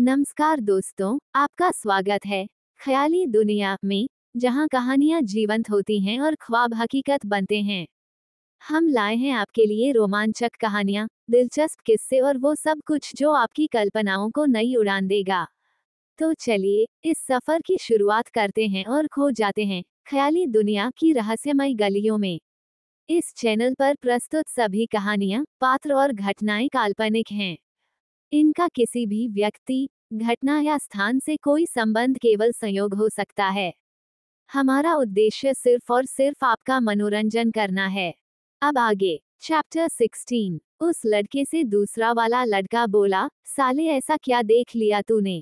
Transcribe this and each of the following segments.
नमस्कार दोस्तों, आपका स्वागत है ख्याली दुनिया में, जहां कहानियां जीवंत होती हैं और ख्वाब हकीकत बनते हैं। हम लाए हैं आपके लिए रोमांचक कहानियां, दिलचस्प किस्से और वो सब कुछ जो आपकी कल्पनाओं को नई उड़ान देगा। तो चलिए इस सफर की शुरुआत करते हैं और खो जाते हैं ख्याली दुनिया की रहस्यमय गलियों में। इस चैनल पर प्रस्तुत सभी कहानियां, पात्र और घटनाएं काल्पनिक हैं। इनका किसी भी व्यक्ति, घटना या स्थान से कोई संबंध केवल संयोग हो सकता है। हमारा उद्देश्य सिर्फ और सिर्फ आपका मनोरंजन करना है। अब आगे, चैप्टर 16। उस लड़के से दूसरा वाला लड़का बोला, साले ऐसा क्या देख लिया तूने,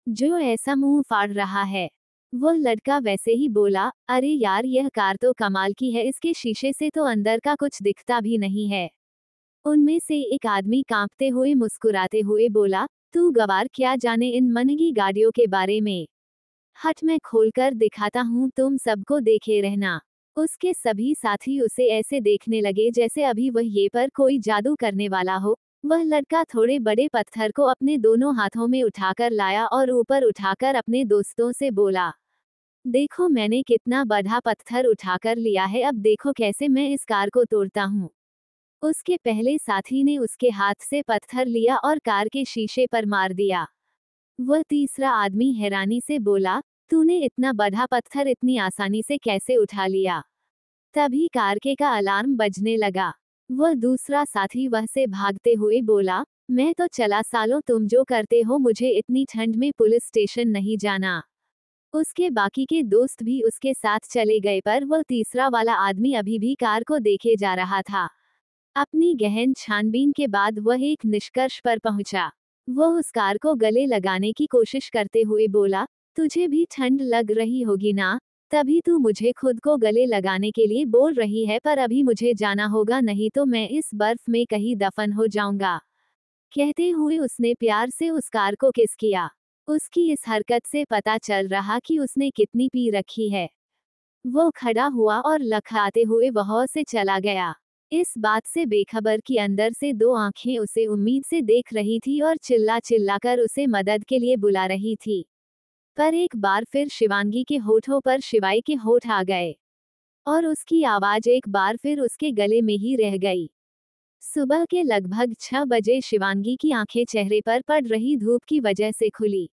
जो ऐसा मुंह फाड़ रहा है। वो लड़का वैसे ही बोला, अरे यार यह कार तो कमाल की है, इसके शीशे से तो अंदर का कुछ दिखता भी नहीं है। उनमें से एक आदमी कांपते हुए मुस्कुराते हुए बोला, तू गवार क्या जाने इन महंगी गाड़ियों के बारे में। हट मैं खोलकर दिखाता हूँ, तुम सबको देखे रहना। उसके सभी साथी उसे ऐसे देखने लगे जैसे अभी वह ये पर कोई जादू करने वाला हो। वह लड़का थोड़े बड़े पत्थर को अपने दोनों हाथों में उठाकर लाया और ऊपर उठाकर अपने दोस्तों से बोला, देखो मैंने कितना बड़ा पत्थर उठाकर लिया है, अब देखो कैसे मैं इस कार को तोड़ता हूँ। उसके पहले साथी ने उसके हाथ से पत्थर लिया और कार के शीशे पर मार दिया। वह तीसरा आदमी हैरानी से बोला, तूने इतना बड़ा पत्थर इतनी आसानी से कैसे उठा लिया। तभी कार के का अलार्म बजने लगा। वह दूसरा साथी वह से भागते हुए बोला, मैं तो चला, सालों तुम जो करते हो, मुझे इतनी ठंड में पुलिस स्टेशन नहीं जाना। उसके बाकी के दोस्त भी उसके साथ चले गए, पर वह तीसरा वाला आदमी अभी भी कार को देखे जा रहा था। अपनी गहन छानबीन के बाद वह एक निष्कर्ष पर पहुंचा। वह उस कार को गले लगाने की कोशिश करते हुए बोला, तुझे भी ठंड लग रही होगी ना, तभी तू मुझे खुद को गले लगाने के लिए बोल रही है, पर अभी मुझे जाना होगा, नहीं तो मैं इस बर्फ में कहीं दफन हो जाऊंगा। कहते हुए उसने प्यार से उस कार को किस किया। उसकी इस हरकत से पता चल रहा कि उसने कितनी पी रखी है। वो खड़ा हुआ और लखआते हुए वहां से चला गया। इस बात से बेखबर कि अंदर से दो आंखें उसे उम्मीद से देख रही थी और चिल्ला चिल्लाकर उसे मदद के लिए बुला रही थी। पर एक बार फिर शिवांगी के होठों पर शिवाई के होठ आ गए और उसकी आवाज एक बार फिर उसके गले में ही रह गई। सुबह के लगभग 6 बजे शिवांगी की आंखें चेहरे पर पड़ रही धूप की वजह से खुली।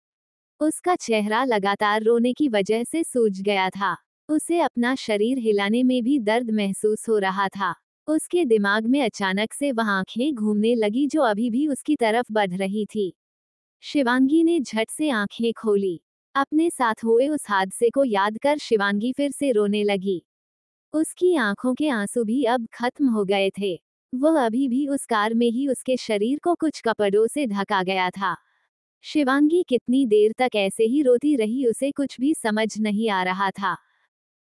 उसका चेहरा लगातार रोने की वजह से सूज गया था। उसे अपना शरीर हिलाने में भी दर्द महसूस हो रहा था। उसके दिमाग में अचानक से वह आंखें घूमने लगी जो अभी भी उसकी तरफ बढ़ रही थी। शिवांगी ने झट से आंखें खोली। अपने साथ हुए उस हादसे को याद कर शिवांगी फिर से रोने लगी। उसकी आंखों के आंसू भी अब खत्म हो गए थे। वह अभी भी उस कार में ही उसके शरीर को कुछ कपड़ों से ढका गया था। शिवांगी कितनी देर तक ऐसे ही रोती रही, उसे कुछ भी समझ नहीं आ रहा था।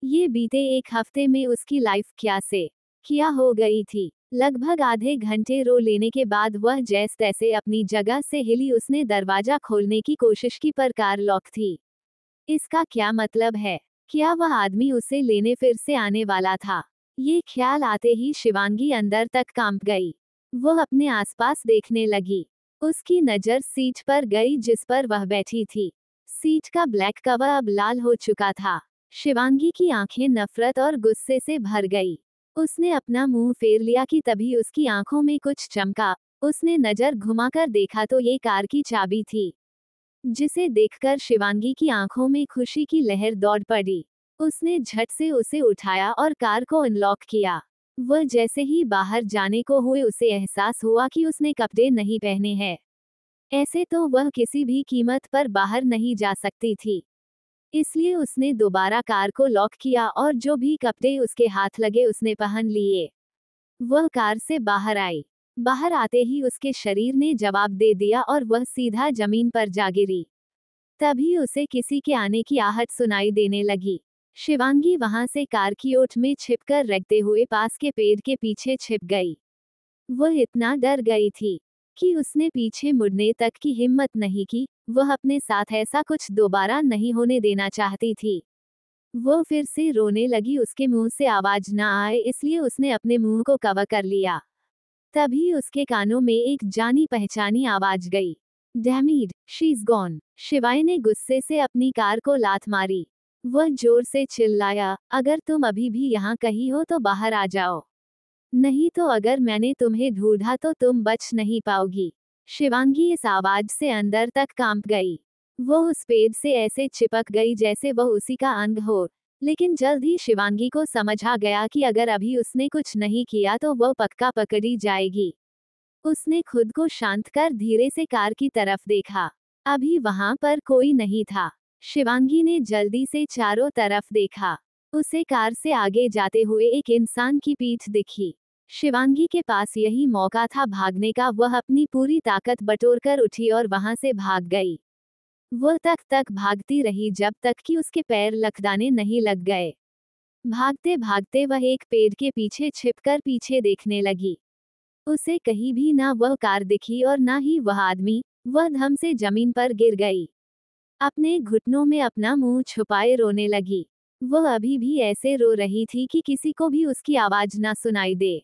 ये बीते एक हफ्ते में उसकी लाइफ क्या से क्या हो गई थी। लगभग आधे घंटे रो लेने के बाद वह जैसे तैसे अपनी जगह से हिली। उसने दरवाजा खोलने की कोशिश की पर कार लॉक थी। इसका क्या मतलब है? क्या वह आदमी उसे लेने फिर से आने वाला था? ये ख्याल आते ही शिवांगी अंदर तक कांप गई। वह अपने आसपास देखने लगी। उसकी नजर सीट पर गई जिस पर वह बैठी थी। सीट का ब्लैक कवर अब लाल हो चुका था। शिवांगी की आंखें नफरत और गुस्से से भर गई। उसने अपना मुंह फेर लिया कि तभी उसकी आंखों में कुछ चमका। उसने नजर घुमाकर देखा तो ये कार की चाबी थी, जिसे देखकर शिवांगी की आंखों में खुशी की लहर दौड़ पड़ी। उसने झट से उसे उठाया और कार को अनलॉक किया। वह जैसे ही बाहर जाने को हुए उसे एहसास हुआ कि उसने कपड़े नहीं पहने हैं। ऐसे तो वह किसी भी कीमत पर बाहर नहीं जा सकती थी। इसलिए उसने दोबारा कार को लॉक किया और जो भी कपड़े उसके हाथ लगे उसने पहन लिए। वह कार से बाहर आई। बाहर आते ही उसके शरीर ने जवाब दे दिया और वह सीधा जमीन पर जा गिरी। तभी उसे किसी के आने की आहट सुनाई देने लगी। शिवांगी वहां से कार की ओट में छिपकर रखते हुए पास के पेड़ के पीछे छिप गई। वह इतना डर गई थी कि उसने पीछे मुड़ने तक की हिम्मत नहीं की। वह अपने साथ ऐसा कुछ दोबारा नहीं होने देना चाहती थी। वो फिर से रोने लगी। उसके मुंह से आवाज ना आए इसलिए उसने अपने मुंह को कवर कर लिया। तभी उसके कानों में एक जानी पहचानी आवाज गई। Damn it, she is gone. शिवाय ने गुस्से से अपनी कार को लात मारी। वह जोर से चिल्लाया, अगर तुम अभी भी यहाँ कहीं हो तो बाहर आ जाओ, नहीं तो अगर मैंने तुम्हें ढूंढा तो तुम बच नहीं पाओगी। शिवांगी इस आवाज से अंदर तक कांप गई। वो उस पेड़ से ऐसे चिपक गई जैसे वह उसी का अंग हो। लेकिन जल्द ही शिवांगी को समझ आ गया कि अगर अभी उसने कुछ नहीं किया तो वह पक्का पकड़ी जाएगी। उसने खुद को शांत कर धीरे से कार की तरफ देखा। अभी वहां पर कोई नहीं था। शिवांगी ने जल्दी से चारों तरफ देखा। उसे कार से आगे जाते हुए एक इंसान की पीठ दिखी। शिवांगी के पास यही मौका था भागने का। वह अपनी पूरी ताकत बटोरकर उठी और वहां से भाग गई। वह तक तक भागती रही जब तक कि उसके पैर लकदाने नहीं लग गए। भागते भागते वह एक पेड़ के पीछे छिपकर पीछे देखने लगी। उसे कहीं भी ना वह कार दिखी और ना ही वह आदमी। वह धम से जमीन पर गिर गई। अपने घुटनों में अपना मुंह छुपाए रोने लगी। वह अभी भी ऐसे रो रही थी कि किसी को भी उसकी आवाज ना सुनाई दे।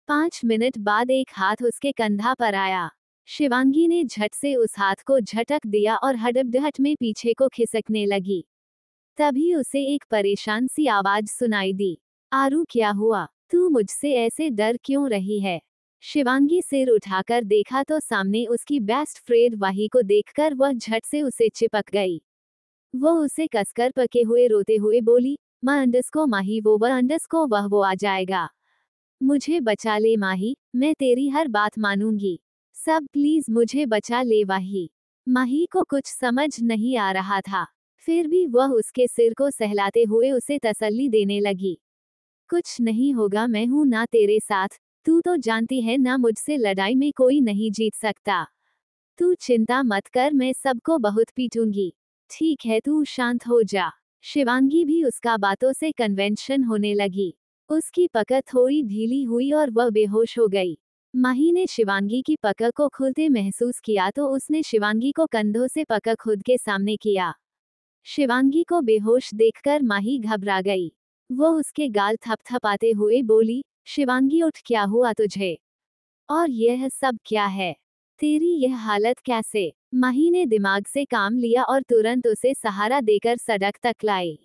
5 मिनट बाद एक हाथ उसके कंधा पर आया। शिवांगी ने झट से उस हाथ को झटक दिया और हड़बड़ाहट में पीछे को खिसकने लगी। तभी उसे एक परेशान सी आवाज सुनाई दी, आरू क्या हुआ, तू मुझसे ऐसे डर क्यों रही है। शिवांगी सिर उठाकर देखा तो सामने उसकी बेस्ट फ्रेंड वाही को देखकर वह झट से उसे चिपक गई। वो उसे कसकर पके हुए रोते हुए बोली, माँ अंडस्को माही वो आ जाएगा। मुझे बचा ले माही, मैं तेरी हर बात मानूंगी। सब प्लीज मुझे बचा ले वाही। माही को कुछ समझ नहीं आ रहा था। फिर भी वह उसके सिर को सहलाते हुए उसे तसल्ली देने लगी। कुछ नहीं होगा, मैं हूं ना तेरे साथ। तू तो जानती है ना मुझसे लड़ाई में कोई नहीं जीत सकता। तू चिंता मत कर, मैं सबको बहुत पीटूंगी। ठीक है, तू शांत हो जा। शिवांगी भी उसका बातों से कन्वेंशन होने लगी। उसकी पकड़ थोड़ी ढीली हुई और वह बेहोश हो गई। माही ने शिवांगी की पकड़ को खुलते महसूस किया तो उसने शिवांगी को कंधों से पकड़ खुद के सामने किया। शिवांगी को बेहोश देखकर माही घबरा गई। वो उसके गाल थपथपाते हुए बोली, शिवांगी उठ, क्या हुआ तुझे? और यह सब क्या है? तेरी यह हालत कैसे? माही ने दिमाग से काम लिया और तुरंत उसे सहारा देकर सड़क तक लाई।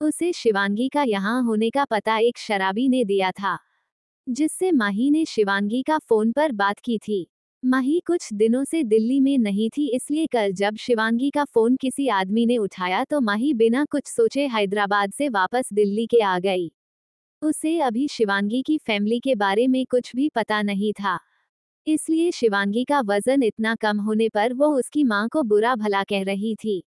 उसे शिवांगी का यहाँ होने का पता एक शराबी ने दिया था, जिससे माही ने शिवांगी का फोन पर बात की थी। माही कुछ दिनों से दिल्ली में नहीं थी, इसलिए कल जब शिवांगी का फोन किसी आदमी ने उठाया तो माही बिना कुछ सोचे हैदराबाद से वापस दिल्ली के आ गई। उसे अभी शिवांगी की फैमिली के बारे में कुछ भी पता नहीं था, इसलिए शिवांगी का वजन इतना कम होने पर वो उसकी माँ को बुरा भला कह रही थी।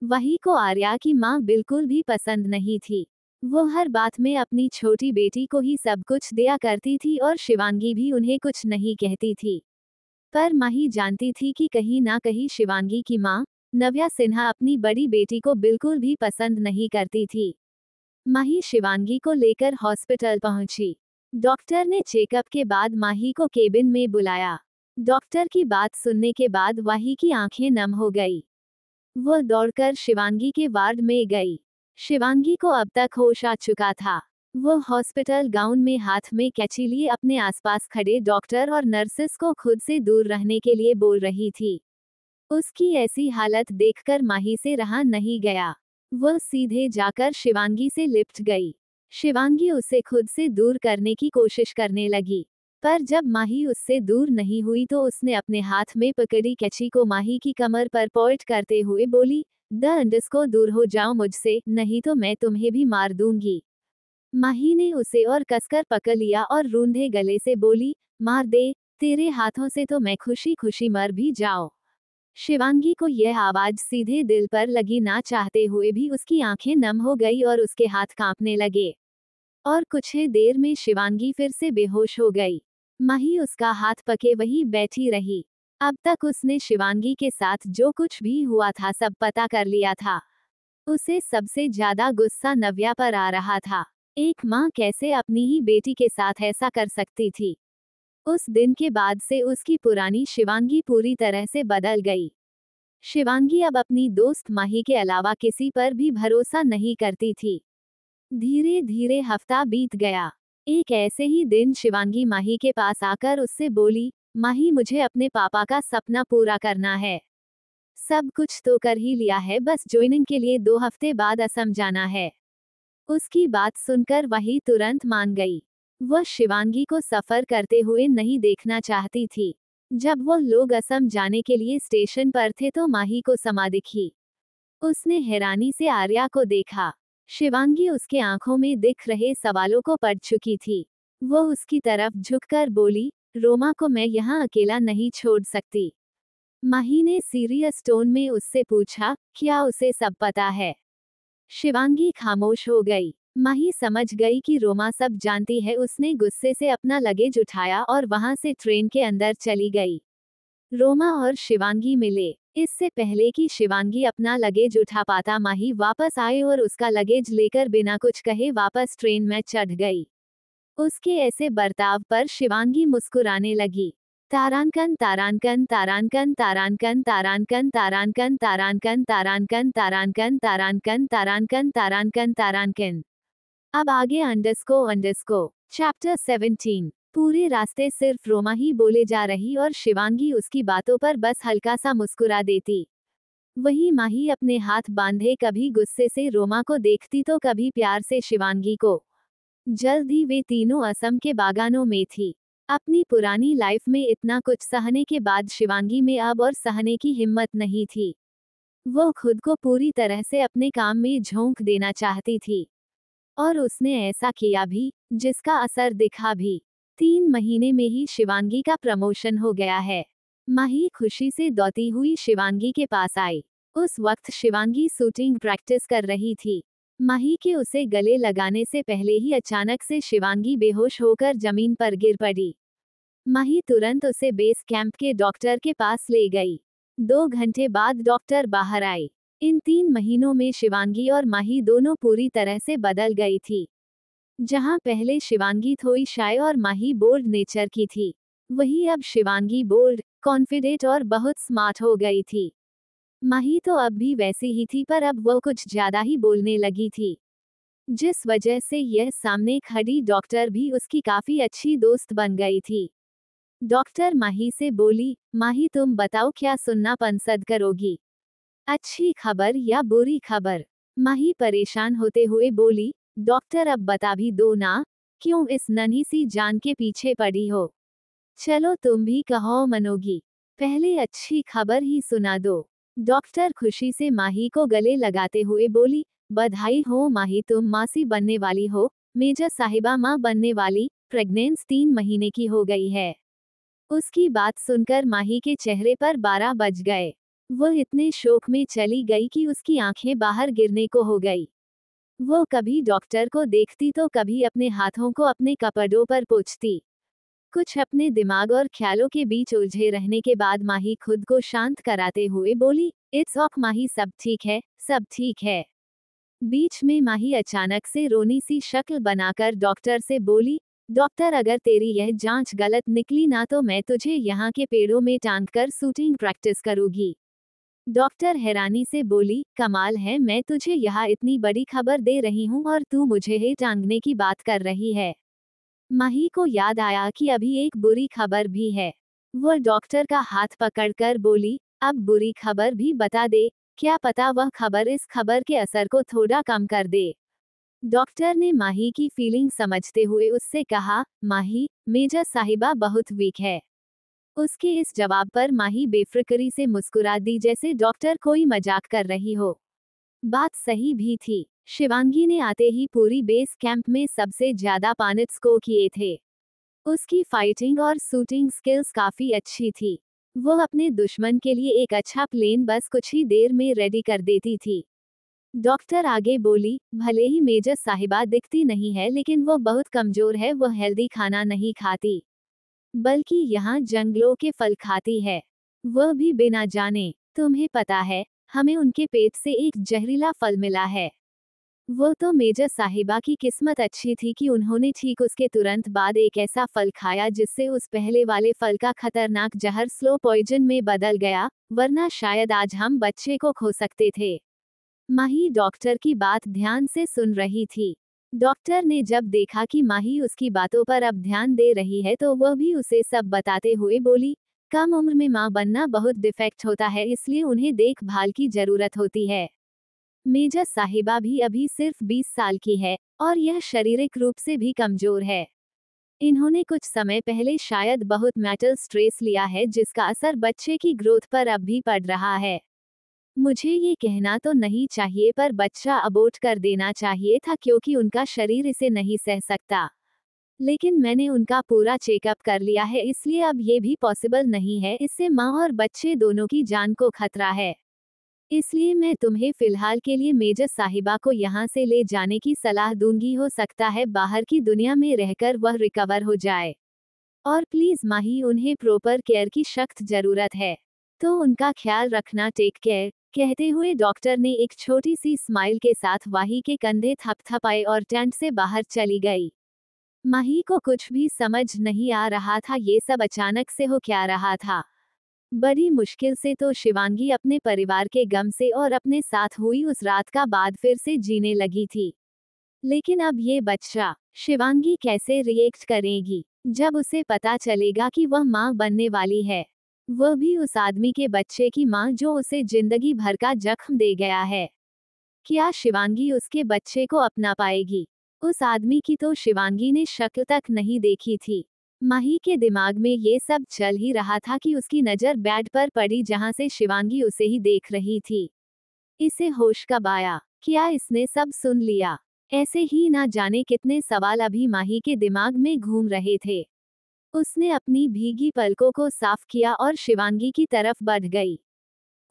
वही को आर्या की माँ बिल्कुल भी पसंद नहीं थी। वो हर बात में अपनी छोटी बेटी को ही सब कुछ दिया करती थी और शिवांगी भी उन्हें कुछ नहीं कहती थी। पर माही जानती थी कि कहीं ना कहीं शिवांगी की माँ नव्या सिन्हा अपनी बड़ी बेटी को बिल्कुल भी पसंद नहीं करती थी। माही शिवांगी को लेकर हॉस्पिटल पहुंची। डॉक्टर ने चेकअप के बाद माही को केबिन में बुलाया। डॉक्टर की बात सुनने के बाद वाही की आंखें नम हो गई। वह दौड़कर शिवांगी के वार्ड में गई। शिवांगी को अब तक होश आ चुका था। वो हॉस्पिटल गाउन में हाथ में कैंची लिए अपने आसपास खड़े डॉक्टर और नर्सेस को खुद से दूर रहने के लिए बोल रही थी। उसकी ऐसी हालत देखकर माही से रहा नहीं गया। वह सीधे जाकर शिवांगी से लिपट गई। शिवांगी उसे खुद से दूर करने की कोशिश करने लगी, पर जब माही उससे दूर नहीं हुई तो उसने अपने हाथ में पकड़ी कैंची को माही की कमर पर पॉइंट करते हुए बोली, द अंडस्को दूर हो जाओ मुझसे, नहीं तो मैं तुम्हें भी मार दूंगी। माही ने उसे और कसकर पकड़ लिया और रूंधे गले से बोली, मार दे, तेरे हाथों से तो मैं खुशी खुशी मर भी जाओ। शिवांगी को यह आवाज सीधे दिल पर लगी, ना चाहते हुए भी उसकी आंखें नम हो गई और उसके हाथ कांपने लगे। और कुछ ही देर में शिवांगी फिर से बेहोश हो गई। माही उसका हाथ पके वही बैठी रही। अब तक उसने शिवांगी के साथ जो कुछ भी हुआ था सब पता कर लिया था। उसे सबसे ज्यादा गुस्सा नव्या पर आ रहा था। एक माँ कैसे अपनी ही बेटी के साथ ऐसा कर सकती थी। उस दिन के बाद से उसकी पुरानी शिवांगी पूरी तरह से बदल गई। शिवांगी अब अपनी दोस्त माही के अलावा किसी पर भी भरोसा नहीं करती थी। धीरे धीरे हफ्ता बीत गया। एक ऐसे ही दिन शिवांगी माही के पास आकर उससे बोली, माही मुझे अपने पापा का सपना पूरा करना है। सब कुछ तो कर ही लिया है, बस ज्वाइनिंग के लिए 2 हफ्ते बाद असम जाना है। उसकी बात सुनकर वही तुरंत मान गई। वह शिवांगी को सफर करते हुए नहीं देखना चाहती थी। जब वो लोग असम जाने के लिए स्टेशन पर थे तो माही को समा दिखी। उसने हैरानी से आर्या को देखा। शिवांगी उसके आंखों में दिख रहे सवालों को पढ़ चुकी थी। वो उसकी तरफ झुककर बोली, रोमा को मैं यहाँ अकेला नहीं छोड़ सकती। माही ने सीरियस टोन में उससे पूछा, क्या उसे सब पता है? शिवांगी खामोश हो गई। माही समझ गई कि रोमा सब जानती है। उसने गुस्से से अपना लगेज उठाया और वहां से ट्रेन के अंदर चली गई। रोमा और शिवांगी मिले। इससे पहले कि शिवांगी अपना लगेज उठा पाता माही वापस आए और उसका लगेज लेकर बिना कुछ कहे वापस ट्रेन में चढ़ गई। उसके ऐसे बर्ताव पर शिवांगी मुस्कुराने लगी। तारांकन तारांकन तारांकन तारांकन तारांकन तारांकन तारांकन तारांकन तारांकन तारांकन तारांकन तारांकन तारांकन। अब आगे अंडरस्को। चैप्टर 17। पूरे रास्ते सिर्फ रोमा ही बोले जा रही और शिवांगी उसकी बातों पर बस हल्का सा मुस्कुरा देती। वही माही अपने हाथ बांधे कभी गुस्से से रोमा को देखती तो कभी प्यार से शिवांगी को। जल्द ही वे तीनों असम के बागानों में थी। अपनी पुरानी लाइफ में इतना कुछ सहने के बाद शिवांगी में अब और सहने की हिम्मत नहीं थी। वो खुद को पूरी तरह से अपने काम में झोंक देना चाहती थी। और उसने ऐसा किया भी, जिसका असर दिखा भी। 3 महीने में ही शिवांगी का प्रमोशन हो गया है। माही खुशी से दौड़ती हुई शिवांगी के पास आई। उस वक्त शिवांगी शूटिंग प्रैक्टिस कर रही थी। माही के उसे गले लगाने से पहले ही अचानक से शिवांगी बेहोश होकर जमीन पर गिर पड़ी। माही तुरंत उसे बेस कैंप के डॉक्टर के पास ले गई। 2 घंटे बाद डॉक्टर बाहर आए। इन 3 महीनों में शिवांगी और माही दोनों पूरी तरह से बदल गई थी। जहां पहले शिवांगी थोड़ी शाय और माही बोल्ड नेचर की थी, वही अब शिवांगी बोल्ड, कॉन्फिडेंट और बहुत स्मार्ट हो गई थी। माही तो अब भी वैसी ही थी, पर अब वो कुछ ज्यादा ही बोलने लगी थी, जिस वजह से यह सामने खड़ी डॉक्टर भी उसकी काफी अच्छी दोस्त बन गई थी। डॉक्टर माही से बोली, माही तुम बताओ क्या सुनना पसंद करोगी, अच्छी खबर या बुरी खबर? माही परेशान होते हुए बोली, डॉक्टर अब बता भी दो ना, क्यों इस नन्ही सी जान के पीछे पड़ी हो? चलो तुम भी कहो मनोगी, पहले अच्छी खबर ही सुना दो। डॉक्टर खुशी से माही को गले लगाते हुए बोली, बधाई हो माही, तुम मासी बनने वाली हो, मेजर साहिबा माँ बनने वाली, प्रेग्नेंस 3 महीने की हो गई है। उसकी बात सुनकर माही के चेहरे पर 12 बज गए। वह इतने शोक में चली गई कि उसकी आंखें बाहर गिरने को हो गई। वो कभी डॉक्टर को देखती तो कभी अपने हाथों को अपने कपड़ों पर पोंछती। कुछ अपने दिमाग और ख्यालों के बीच उलझे रहने के बाद माही खुद को शांत कराते हुए बोली, इट्स ओके माही, सब ठीक है, सब ठीक है। बीच में माही अचानक से रोनी सी शक्ल बनाकर डॉक्टर से बोली, डॉक्टर अगर तेरी यह जांच गलत निकली ना तो मैं तुझे यहाँ के पेड़ों में टांग कर शूटिंग प्रैक्टिस करूंगी। डॉक्टर हैरानी से बोली, कमाल है, मैं तुझे यहाँ इतनी बड़ी खबर दे रही हूँ और तू मुझे ही टांगने की बात कर रही है। माही को याद आया कि अभी एक बुरी खबर भी है। वह डॉक्टर का हाथ पकड़कर बोली, अब बुरी खबर भी बता दे, क्या पता वह खबर इस खबर के असर को थोड़ा कम कर दे। डॉक्टर ने माही की फीलिंग समझते हुए उससे कहा, माही, मेजर साहिबा बहुत वीक है। उसके इस जवाब पर माही बेफिक्री से मुस्कुरा दी, जैसे डॉक्टर कोई मजाक कर रही हो। बात सही भी थी। शिवांगी ने आते ही पूरी बेस कैंप में सबसे ज्यादा पॉइंट्स स्कोर किए थे। उसकी फाइटिंग और शूटिंग स्किल्स काफी अच्छी थी। वो अपने दुश्मन के लिए एक अच्छा प्लेन बस कुछ ही देर में रेडी कर देती थी। डॉक्टर आगे बोली, भले ही मेजर साहिबा दिखती नहीं है लेकिन वो बहुत कमजोर है। वो हेल्दी खाना नहीं खाती, बल्कि यहाँ जंगलों के फल खाती है, वह भी बिना जाने। तुम्हें पता है, हमें उनके पेट से एक जहरीला फल मिला है। वो तो मेजर साहिबा की किस्मत अच्छी थी कि उन्होंने ठीक उसके तुरंत बाद एक ऐसा फल खाया जिससे उस पहले वाले फल का खतरनाक जहर स्लो पॉइजन में बदल गया, वरना शायद आज हम बच्चे को खो सकते थे। माही डॉक्टर की बात ध्यान से सुन रही थी। डॉक्टर ने जब देखा कि माही उसकी बातों पर अब ध्यान दे रही है तो वह भी उसे सब बताते हुए बोली, कम उम्र में मां बनना बहुत डिफेक्ट होता है, इसलिए उन्हें देखभाल की जरूरत होती है। मेजर साहिबा भी अभी सिर्फ 20 साल की है और यह शारीरिक रूप से भी कमजोर है। इन्होंने कुछ समय पहले शायद बहुत मेंटल स्ट्रेस लिया है जिसका असर बच्चे की ग्रोथ पर अब भी पड़ रहा है। मुझे ये कहना तो नहीं चाहिए पर बच्चा अबॉर्ट कर देना चाहिए था क्योंकि उनका शरीर इसे नहीं सह सकता। लेकिन मैंने उनका पूरा चेकअप कर लिया है, इसलिए अब ये भी पॉसिबल नहीं है, इससे माँ और बच्चे दोनों की जान को खतरा है। इसलिए मैं तुम्हें फिलहाल के लिए मेजर साहिबा को यहाँ से ले जाने की सलाह दूंगी, हो सकता है बाहर की दुनिया में रहकर वह रिकवर हो जाए। और प्लीज माही, उन्हें प्रॉपर केयर की सख्त जरूरत है, तो उनका ख्याल रखना, टेक केयर। कहते हुए डॉक्टर ने एक छोटी सी स्माइल के साथ माही के कंधे थपथपाए और टेंट से बाहर चली गई। माही को कुछ भी समझ नहीं आ रहा था ये सब अचानक से हो क्या रहा था। बड़ी मुश्किल से तो शिवांगी अपने परिवार के गम से और अपने साथ हुई उस रात का बाद फिर से जीने लगी थी। लेकिन अब ये बच्चा, शिवांगी कैसे रिएक्ट करेगी जब उसे पता चलेगा कि वह मां बनने वाली है, वह भी उस आदमी के बच्चे की मां जो उसे जिंदगी भर का जख्म दे गया है। क्या शिवांगी उसके बच्चे को अपना पाएगी? उस आदमी की तो शिवांगी ने शक्ल तक नहीं देखी थी। माही के दिमाग में ये सब चल ही रहा था कि उसकी नजर बेड पर पड़ी जहां से शिवांगी उसे ही देख रही थी। इसे होश कब आया? क्या इसने सब सुन लिया? ऐसे ही ना जाने कितने सवाल अभी माही के दिमाग में घूम रहे थे। उसने अपनी भीगी पलकों को साफ किया और शिवांगी की तरफ बढ़ गई।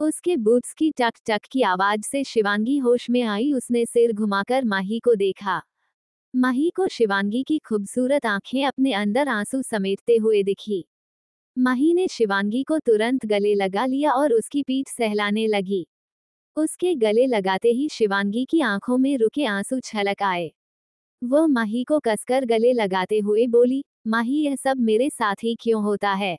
उसके बूट्स की टक टक की आवाज से शिवांगी होश में आई। उसने सिर घुमाकर माही को देखा। माही को शिवांगी की खूबसूरत आंखें अपने अंदर आंसू समेटते हुए दिखी। माही ने शिवांगी को तुरंत गले लगा लिया और उसकी पीठ सहलाने लगी। उसके गले लगाते ही शिवांगी की आंखों में रुके आंसू छलक आए। वह माही को कसकर गले लगाते हुए बोली, माही, यह सब मेरे साथ ही क्यों होता है?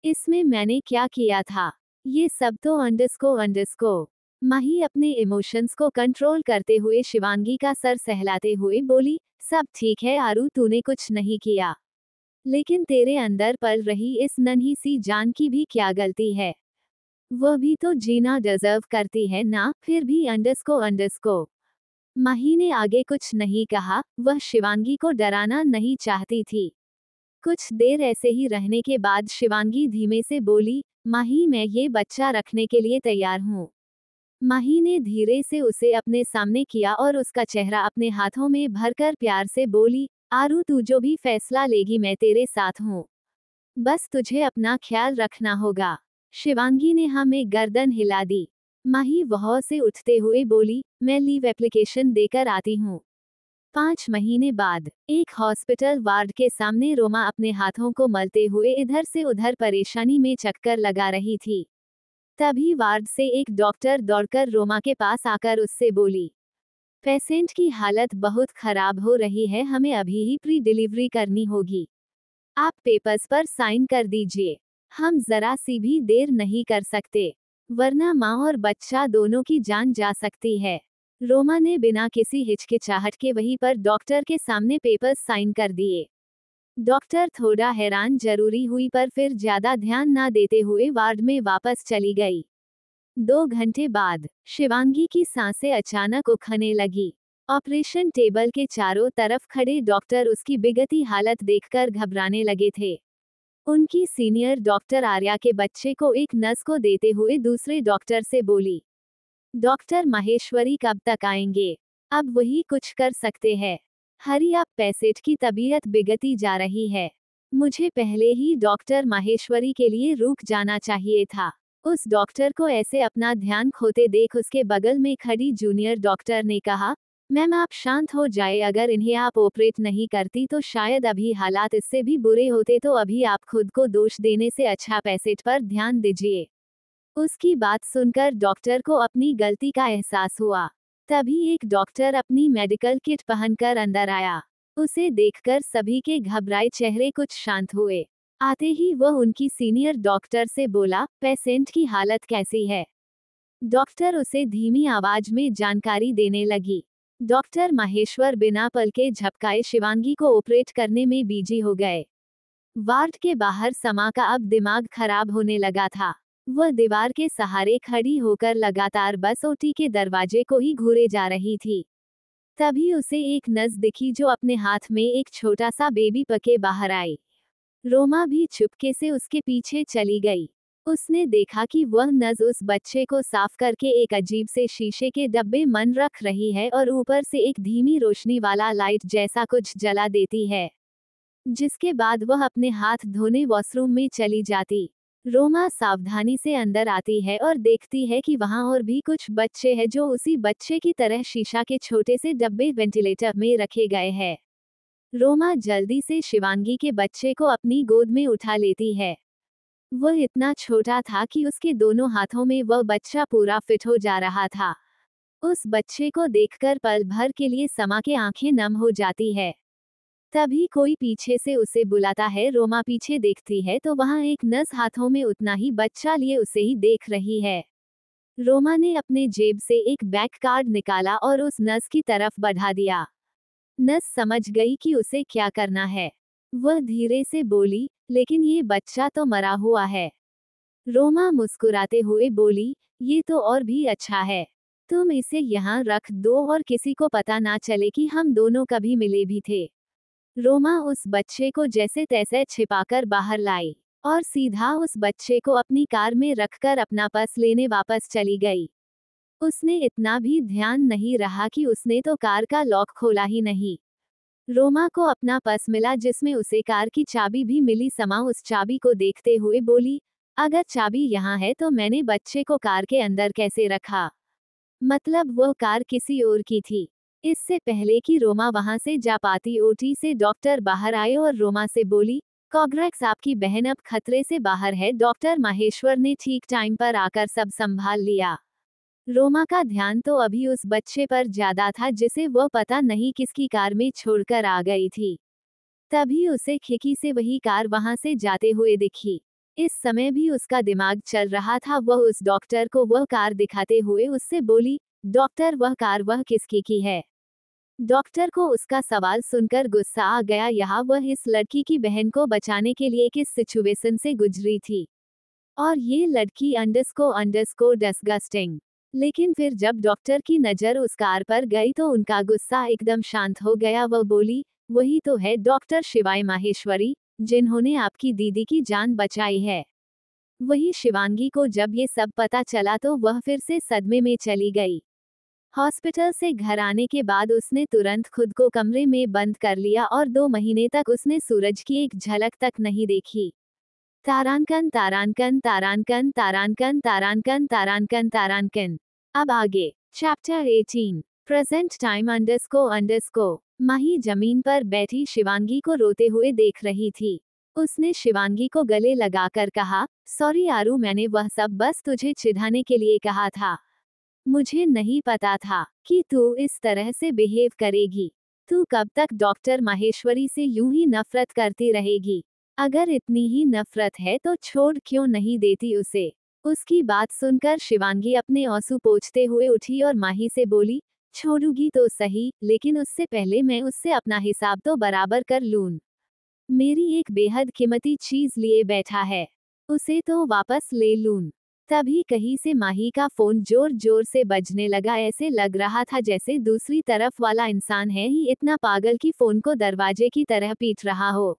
इसमें मैंने क्या किया था? ये सब तो अंडरस्को। माही अपने इमोशंस को कंट्रोल करते हुए शिवांगी का सर सहलाते हुए बोली, सब ठीक है आरू, तूने कुछ नहीं किया। लेकिन तेरे अंदर पल रही इस नन्ही सी जान की भी क्या गलती है? वह भी तो जीना डिजर्व करती है ना, फिर भी अंडरस्को। माही ने आगे कुछ नहीं कहा, वह शिवांगी को डराना नहीं चाहती थी। कुछ देर ऐसे ही रहने के बाद शिवांगी धीमे से बोली, माही, मैं ये बच्चा रखने के लिए तैयार हूँ। माही ने धीरे से उसे अपने सामने किया और उसका चेहरा अपने हाथों में भरकर प्यार से बोली, आरू, तू जो भी फैसला लेगी मैं तेरे साथ हूँ। बस तुझे अपना ख्याल रखना होगा। शिवांगी ने हाँ में गर्दन हिला दी। माही वहाँ से उठते हुए बोली, मैं लीव एप्लीकेशन देकर आती हूँ। 5 महीने बाद एक हॉस्पिटल वार्ड के सामने रोमा अपने हाथों को मलते हुए इधर से उधर परेशानी में चक्कर लगा रही थी। तभी वार्ड से एक डॉक्टर दौड़कर रोमा के पास आकर उससे बोली, पेशेंट की हालत बहुत खराब हो रही है, हमें अभी ही प्री डिलीवरी करनी होगी। आप पेपर्स पर साइन कर दीजिए। हम जरा सी भी देर नहीं कर सकते, वरना माँ और बच्चा दोनों की जान जा सकती है। रोमा ने बिना किसी हिचकिचाहट के वहीं पर डॉक्टर के सामने पेपर्स साइन कर दिए। डॉक्टर थोड़ा हैरान जरूरी हुई पर फिर ज्यादा ध्यान ना देते हुए वार्ड में वापस चली गई। 2 घंटे बाद शिवांगी की सांसें अचानक उखड़ने लगी। ऑपरेशन टेबल के चारों तरफ खड़े डॉक्टर उसकी बिगड़ती हालत देखकर घबराने लगे थे। उनकी सीनियर डॉक्टर आर्या के बच्चे को एक नस को देते हुए दूसरे डॉक्टर से बोली, डॉक्टर माहेश्वरी कब तक आएंगे? अब वही कुछ कर सकते हैं। हरी, आप पेशेंट की तबीयत बिगड़ती जा रही है। मुझे पहले ही डॉक्टर माहेश्वरी के लिए रुक जाना चाहिए था। उस डॉक्टर को ऐसे अपना ध्यान खोते देख उसके बगल में खड़ी जूनियर डॉक्टर ने कहा, मैम आप शांत हो जाए, अगर इन्हें आप ऑपरेट नहीं करती तो शायद अभी हालात इससे भी बुरे होते, तो अभी आप खुद को दोष देने से अच्छा पेशेंट पर ध्यान दीजिए। उसकी बात सुनकर डॉक्टर को अपनी गलती का एहसास हुआ। तभी एक डॉक्टर अपनी मेडिकल किट पहनकर अंदर आया। उसे देखकर सभी के घबराए चेहरे कुछ शांत हुए। आते ही वह उनकी सीनियर डॉक्टर से बोला, पेशेंट की हालत कैसी है? डॉक्टर उसे धीमी आवाज में जानकारी देने लगी। डॉक्टर माहेश्वर बिना पल के झपकाए शिवांगी को ऑपरेट करने में बिजी हो गए। वार्ड के बाहर समा का अब दिमाग खराब होने लगा था। वह दीवार के सहारे खड़ी होकर लगातार बस ओटी के दरवाजे को ही घूरे जा रही थी। तभी उसे एक नस दिखी जो अपने हाथ में एक छोटा सा बेबी पके बाहर आई। रोमा भी चुपके से उसके पीछे चली गई। उसने देखा कि वह नस उस बच्चे को साफ करके एक अजीब से शीशे के डब्बे मन रख रही है और ऊपर से एक धीमी रोशनी वाला लाइट जैसा कुछ जला देती है, जिसके बाद वह अपने हाथ धोने वॉशरूम में चली जाती। रोमा सावधानी से अंदर आती है और देखती है कि वहां और भी कुछ बच्चे हैं जो उसी बच्चे की तरह शीशा के छोटे से डब्बे वेंटिलेटर में रखे गए हैं। रोमा जल्दी से शिवांगी के बच्चे को अपनी गोद में उठा लेती है। वह इतना छोटा था कि उसके दोनों हाथों में वह बच्चा पूरा फिट हो जा रहा था। उस बच्चे को देखकर पल भर के लिए समा के आंखें नम हो जाती है। तभी कोई पीछे से उसे बुलाता है। रोमा पीछे देखती है तो वहां एक नर्स हाथों में उतना ही बच्चा लिए उसे ही देख रही है। रोमा ने अपने जेब से एक बैंक कार्ड निकाला और उस नर्स की तरफ बढ़ा दिया। नर्स समझ गई कि उसे क्या करना है। वह धीरे से बोली, लेकिन ये बच्चा तो मरा हुआ है। रोमा मुस्कुराते हुए बोली, ये तो और भी अच्छा है। तुम इसे यहाँ रख दो और किसी को पता ना चले कि हम दोनों कभी मिले भी थे। रोमा उस बच्चे को जैसे तैसे छिपाकर बाहर लाई और सीधा उस बच्चे को अपनी कार में रखकर अपना पर्स लेने वापस चली गई। उसने इतना भी ध्यान नहीं रहा कि उसने तो कार का लॉक खोला ही नहीं। रोमा को अपना पर्स मिला जिसमें उसे कार की चाबी भी मिली। समा उस चाबी को देखते हुए बोली, अगर चाबी यहाँ है तो मैंने बच्चे को कार के अंदर कैसे रखा? मतलब वो कार किसी और की थी। इससे पहले कि रोमा वहां से जा पाती ओटी से डॉक्टर बाहर आए और रोमा से बोली, कॉग्रेक्स आपकी बहन अब खतरे से बाहर है। डॉक्टर माहेश्वर ने ठीक टाइम पर आकर सब संभाल लिया। रोमा का ध्यान तो अभी उस बच्चे पर ज्यादा था जिसे वह पता नहीं किसकी कार में छोड़कर आ गई थी। तभी उसे खिड़की से वही कार वहां से जाते हुए दिखी। इस समय भी उसका दिमाग चल रहा था। वह उस डॉक्टर को वह कार दिखाते हुए उससे बोली, डॉक्टर वह कार वह किसकी की है? डॉक्टर को उसका सवाल सुनकर गुस्सा आ गया। यहाँ वह इस लड़की की बहन को बचाने के लिए किस सिचुएशन से गुजरी थी और ये लड़की अंडरस्कोर डिस्गस्टिंग। लेकिन फिर जब डॉक्टर की नज़र उस कार पर गई तो उनका गुस्सा एकदम शांत हो गया। वह बोली, वही तो है डॉक्टर शिवाय माहेश्वरी, जिन्होंने आपकी दीदी की जान बचाई है। वही शिवांगी को जब ये सब पता चला तो वह फिर से सदमे में चली गई। हॉस्पिटल से घर आने के बाद उसने तुरंत खुद को कमरे में बंद कर लिया और 2 महीने तक उसने सूरज की एक झलक तक नहीं देखी। तारांकन तारांकन तारांकन तारांकन तारांकन तारांकन तारांकन। अब आगे चैप्टर 18 प्रेजेंट टाइम अंडरस्कोर। माही जमीन पर बैठी शिवांगी को रोते हुए देख रही थी। उसने शिवांगी को गले लगाकर कहा, सॉरी आरू, मैंने वह सब बस तुझे चिढ़ाने के लिए कहा था। मुझे नहीं पता था कि तू इस तरह से बिहेव करेगी। तू कब तक डॉक्टर माहेश्वरी से यूं ही नफरत करती रहेगी? अगर इतनी ही नफरत है तो छोड़ क्यों नहीं देती उसे? उसकी बात सुनकर शिवांगी अपने आंसू पोंछते हुए उठी और माही से बोली, छोड़ूंगी तो सही, लेकिन उससे पहले मैं उससे अपना हिसाब तो बराबर कर लूं। मेरी एक बेहद कीमती चीज लिए बैठा है, उसे तो वापस ले लूं। तभी कहीं से माही का फोन जोर जोर से बजने लगा। ऐसे लग रहा था जैसे दूसरी तरफ वाला इंसान है ही इतना पागल कि फोन को दरवाजे की तरह पीट रहा हो।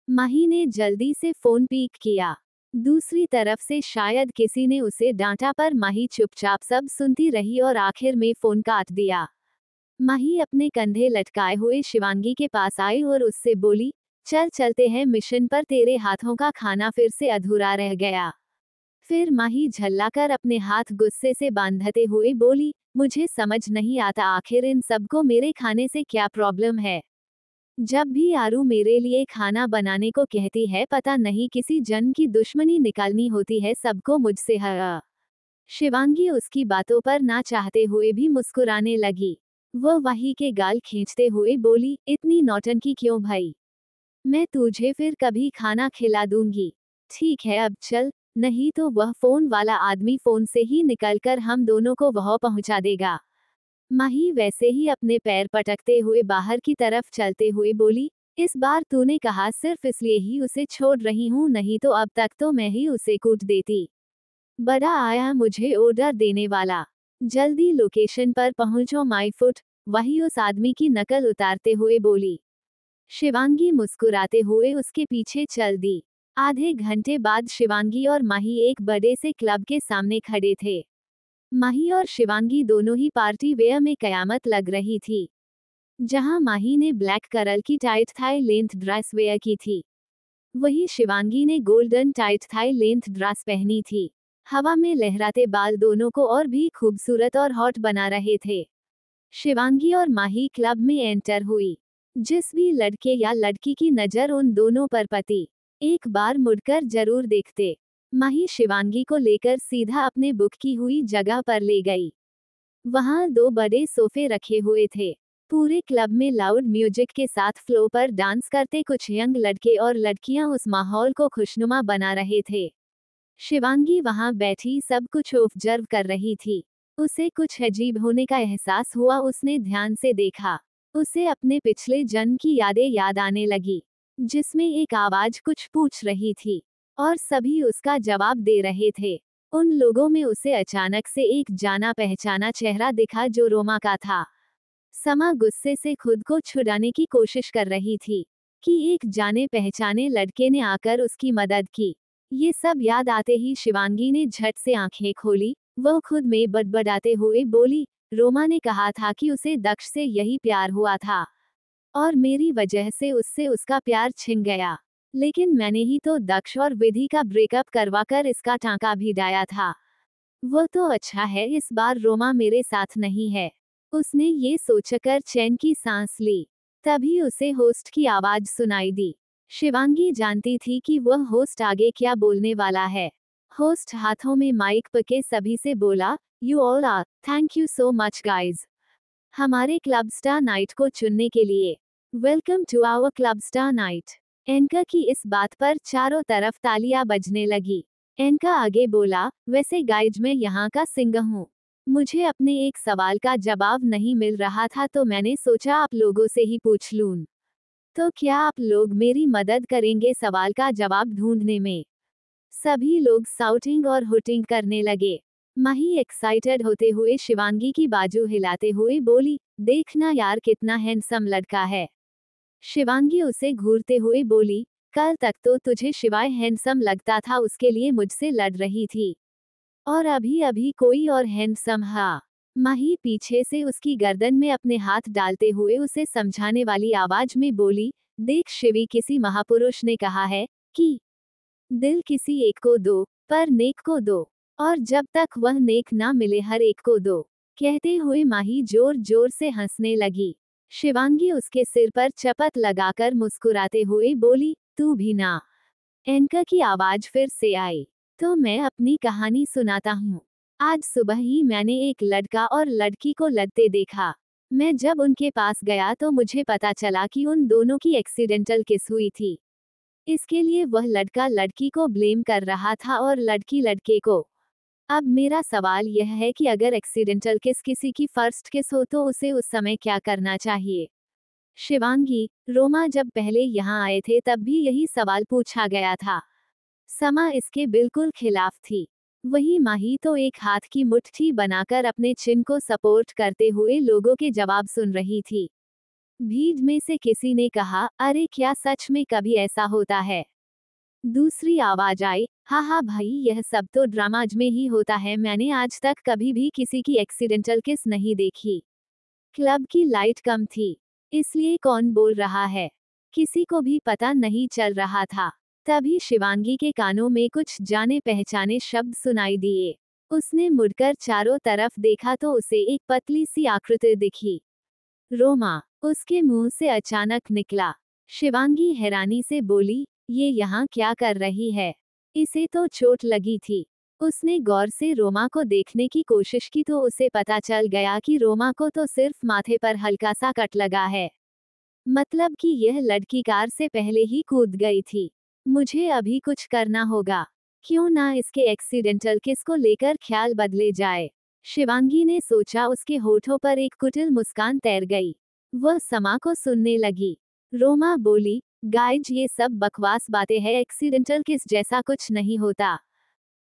माही ने जल्दी से फोन पिक किया। दूसरी तरफ से शायद किसी ने उसे डांटा पर माही चुपचाप सब सुनती रही और आखिर में फोन काट दिया। माही अपने कंधे लटकाए हुए शिवांगी के पास आई और उससे बोली, चल चलते हैं मिशन पर, तेरे हाथों का खाना फिर से अधूरा रह गया। फिर माही झल्लाकर अपने हाथ गुस्से से बांधते हुए बोली, मुझे समझ नहीं आता आखिर इन सबको मेरे खाने से क्या प्रॉब्लम है। जब भी आरू मेरे लिए खाना बनाने को कहती है पता नहीं किसी जन की दुश्मनी निकालनी होती है सबको मुझसे। शिवांगी उसकी बातों पर ना चाहते हुए भी मुस्कुराने लगी। वह वही के गाल खींचते हुए बोली, इतनी नौटंकी क्यों भाई? मैं तुझे फिर कभी खाना खिला दूंगी। ठीक है अब चल, नहीं तो वह फोन वाला आदमी फोन से ही निकलकर हम दोनों को वहां पहुंचा देगा। माही वैसे ही अपने पैर पटकते हुए बाहर की तरफ चलते हुए बोली, इस बार तूने कहा सिर्फ इसलिए ही उसे छोड़ रही हूँ, नहीं तो अब तक तो मैं ही उसे कूट देती। बड़ा आया मुझे ऑर्डर देने वाला। जल्दी लोकेशन पर पहुंचो माई फुट। वही उस आदमी की नकल उतारते हुए बोली। शिवांगी मुस्कुराते हुए उसके पीछे चल दी। आधे घंटे बाद शिवांगी और माही एक बड़े से क्लब के सामने खड़े थे। माही और शिवांगी दोनों ही पार्टी वेयर में कयामत लग रही थी। जहां माही ने ब्लैक कलर की tight thigh length dress wear की थी, वही शिवांगी ने golden tight thigh length dress पहनी थी। हवा में लहराते बाल दोनों को और भी खूबसूरत और हॉट बना रहे थे। शिवांगी और माही क्लब में एंटर हुई। जिस भी लड़के या लड़की की नजर उन दोनों पर पती, एक बार मुड़कर जरूर देखते। माही शिवांगी को लेकर सीधा अपने बुक की हुई जगह पर ले गई। वहां 2 बड़े सोफे रखे हुए थे। पूरे क्लब में लाउड म्यूजिक के साथ फ्लो पर डांस करते कुछ यंग लड़के और लड़कियां उस माहौल को खुशनुमा बना रहे थे। शिवांगी वहां बैठी सब कुछ ऑब्जर्व कर रही थी। उसे कुछ अजीब होने का एहसास हुआ। उसने ध्यान से देखा। उसे अपने पिछले जन्म की यादें याद आने लगी, जिसमें एक आवाज कुछ पूछ रही थी और सभी उसका जवाब दे रहे थे। उन लोगों में उसे अचानक से एक जाना पहचाना चेहरा दिखा जो रोमा का था। समा गुस्से से खुद को छुड़ाने की कोशिश कर रही थी कि एक जाने पहचाने लड़के ने आकर उसकी मदद की। ये सब याद आते ही शिवांगी ने झट से आंखें खोली। वह खुद में बड़बड़ाते हुए बोली, रोमा ने कहा था कि उसे दक्ष से यही प्यार हुआ था और मेरी वजह से उससे उसका प्यार छिन गया। लेकिन मैंने ही तो दक्ष और विधि का ब्रेकअप करवाकर इसका टांका भिड़ाया था। वो तो अच्छा है इस बार रोमा मेरे साथ नहीं है। उसने ये सोचकर चैन की सांस ली। तभी उसे होस्ट की आवाज सुनाई दी। शिवांगी जानती थी कि वह होस्ट आगे क्या बोलने वाला है। होस्ट हाथों में माइक पके सभी से बोला, you all are, thank you so much guys, हमारे क्लब स्टार नाइट को चुनने के लिए। Welcome to our club star night. Anchor की इस बात पर चारों तरफ तालियां बजने लगी। एंकर आगे बोला, वैसे गाइज मैं यहाँ का सिंगर हूँ। मुझे अपने एक सवाल का जवाब नहीं मिल रहा था तो मैंने सोचा आप लोगों से ही पूछ लूं। तो क्या आप लोग मेरी मदद करेंगे सवाल का जवाब ढूंढने में? सभी लोग साउटिंग और हुटिंग करने लगे। माही एक्साइटेड होते हुए शिवांगी की बाजू हिलाते हुए बोली, देखना यार कितना हैंडसम लड़का है। शिवांगी उसे घूरते हुए बोली, कल तक तो तुझे शिवाय हैंडसम लगता था, उसके लिए मुझसे लड़ रही थी, और अभी अभी कोई और हैंडसम हा। माही पीछे से उसकी गर्दन में अपने हाथ डालते हुए उसे समझाने वाली आवाज में बोली, देख शिवी, किसी महापुरुष ने कहा है कि दिल किसी एक को दो, पर नेक को दो, और जब तक वह नेक ना मिले हर एक को दो। कहते हुए माही जोर जोर से हंसने लगी। शिवांगी उसके सिर पर चपत लगाकर मुस्कुराते हुए बोली, तू भी ना। एंकर की आवाज फिर से आई, तो मैं अपनी कहानी सुनाता हूँ। आज सुबह ही मैंने एक लड़का और लड़की को लड़ते देखा। मैं जब उनके पास गया तो मुझे पता चला कि उन दोनों की एक्सीडेंटल किस हुई थी। इसके लिए वह लड़का लड़की को ब्लेम कर रहा था और लड़की लड़के को। अब मेरा सवाल यह है कि अगर एक्सीडेंटल किस किसी की फर्स्ट किस हो तो उसे उस समय क्या करना चाहिए? शिवांगी, रोमा जब पहले यहाँ आए थे तब भी यही सवाल पूछा गया था। समा इसके बिल्कुल खिलाफ थी। वही माही तो एक हाथ की मुट्ठी बनाकर अपने चिन को सपोर्ट करते हुए लोगों के जवाब सुन रही थी। भीड़ में से किसी ने कहा, अरे क्या सच में कभी ऐसा होता है? दूसरी आवाज आई, हाँ भाई, यह सब तो ड्रामाज में ही होता है, मैंने आज तक कभी भी किसी की एक्सीडेंटल किस नहीं देखी। क्लब की लाइट कम थी, इसलिए कौन बोल रहा है किसी को भी पता नहीं चल रहा था। तभी शिवांगी के कानों में कुछ जाने पहचाने शब्द सुनाई दिए। उसने मुड़कर चारों तरफ देखा तो उसे एक पतली सी आकृति दिखी। रोमा उसके मुंह से अचानक निकला। शिवांगी हैरानी से बोली, ये यहाँ क्या कर रही है? इसे तो चोट लगी थी। उसने गौर से रोमा को देखने की कोशिश की तो उसे पता चल गया कि रोमा को तो सिर्फ माथे पर हल्का सा कट लगा है। मतलब कि यह लड़की कार से पहले ही कूद गई थी। मुझे अभी कुछ करना होगा, क्यों ना इसके एक्सीडेंटल किस को लेकर ख्याल बदले जाए। शिवांगी ने सोचा, उसके होठों पर एक कुटिल मुस्कान तैर गई। वह समा को सुनने लगी। रोमा बोली, गाइज ये सब बकवास बातें हैं, एक्सीडेंटल किस जैसा कुछ नहीं होता।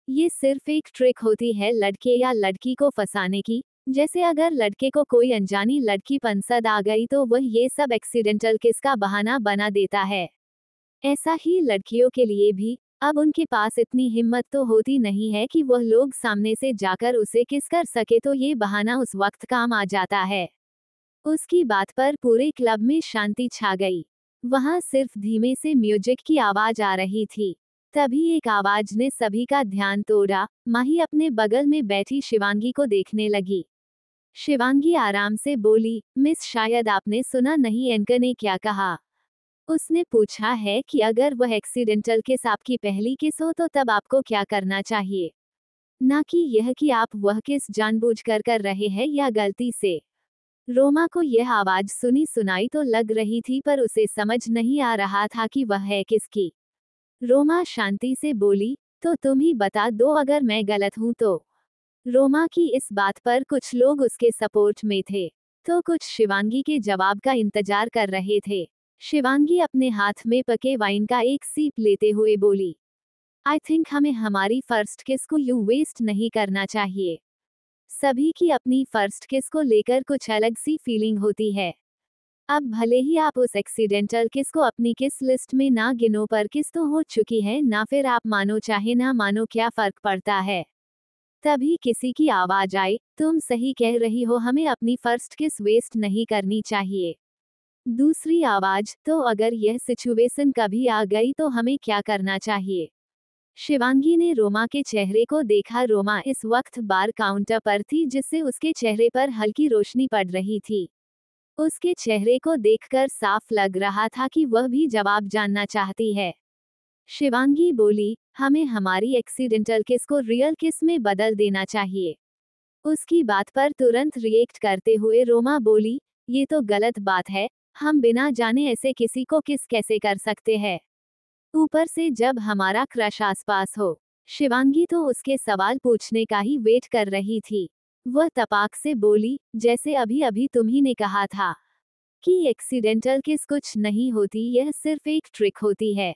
ये सिर्फ एक ट्रिक होती है लड़के या लड़की को फंसाने की। जैसे अगर लड़के को कोई अनजानी लड़की पसंद आ गई तो वह ये सब एक्सीडेंटल किस का बहाना बना देता है। ऐसा ही लड़कियों के लिए भी। अब उनके पास इतनी हिम्मत तो होती नहीं है कि वह लोग सामने से जाकर उसे किस कर सके, तो ये बहाना उस वक्त काम आ जाता है। उसकी बात पर पूरे क्लब में शांति छा गई। वहां सिर्फ धीमे से म्यूजिक की आवाज आ रही थी। तभी एक आवाज ने सभी का ध्यान तोड़ा। माही अपने बगल में बैठी शिवांगी को देखने लगी। शिवांगी आराम से बोली, मिस, शायद आपने सुना नहीं एंकर ने क्या कहा। उसने पूछा है कि अगर वह एक्सीडेंटल किस आपकी पहली किस हो तो तब आपको क्या करना चाहिए, ना कि यह कि आप वह किस जानबूझकर कर रहे हैं या गलती से। रोमा को यह आवाज सुनी सुनाई तो लग रही थी, पर उसे समझ नहीं आ रहा था कि वह है किसकी। रोमा शांति से बोली, तो तुम ही बता दो अगर मैं गलत हूं तो। रोमा की इस बात पर कुछ लोग उसके सपोर्ट में थे, तो कुछ शिवांगी के जवाब का इंतजार कर रहे थे। शिवांगी अपने हाथ में पके वाइन का एक सीप लेते हुए बोली, आई थिंक हमें हमारी फर्स्ट किस को यूं वेस्ट नहीं करना चाहिए। सभी की अपनी फर्स्ट किस को लेकर कुछ अलग सी फीलिंग होती है। अब भले ही आप उस एक्सीडेंटल किस को अपनी किस लिस्ट में ना गिनो, पर किस तो हो चुकी है ना, फिर आप मानो चाहे ना मानो क्या फर्क पड़ता है। तभी किसी की आवाज आई, तुम सही कह रही हो, हमें अपनी फर्स्ट किस वेस्ट नहीं करनी चाहिए। दूसरी आवाज, तो अगर यह सिचुएशन कभी आ गई तो हमें क्या करना चाहिए। शिवांगी ने रोमा के चेहरे को देखा। रोमा इस वक्त बार काउंटर पर थी, जिससे उसके चेहरे पर हल्की रोशनी पड़ रही थी। उसके चेहरे को देखकर साफ लग रहा था कि वह भी जवाब जानना चाहती है। शिवांगी बोली, हमें हमारी एक्सीडेंटल किस को रियल किस में बदल देना चाहिए। उसकी बात पर तुरंत रिएक्ट करते हुए रोमा बोली, ये तो गलत बात है, हम बिना जाने ऐसे किसी को किस कैसे कर सकते हैं, ऊपर से जब हमारा क्रश आसपास हो। शिवांगी तो उसके सवाल पूछने का ही वेट कर रही थी। वह तपाक से बोली, जैसे अभी अभी तुम्ही ने कहा था कि एक्सीडेंटल किस कुछ नहीं होती, यह सिर्फ एक ट्रिक होती है।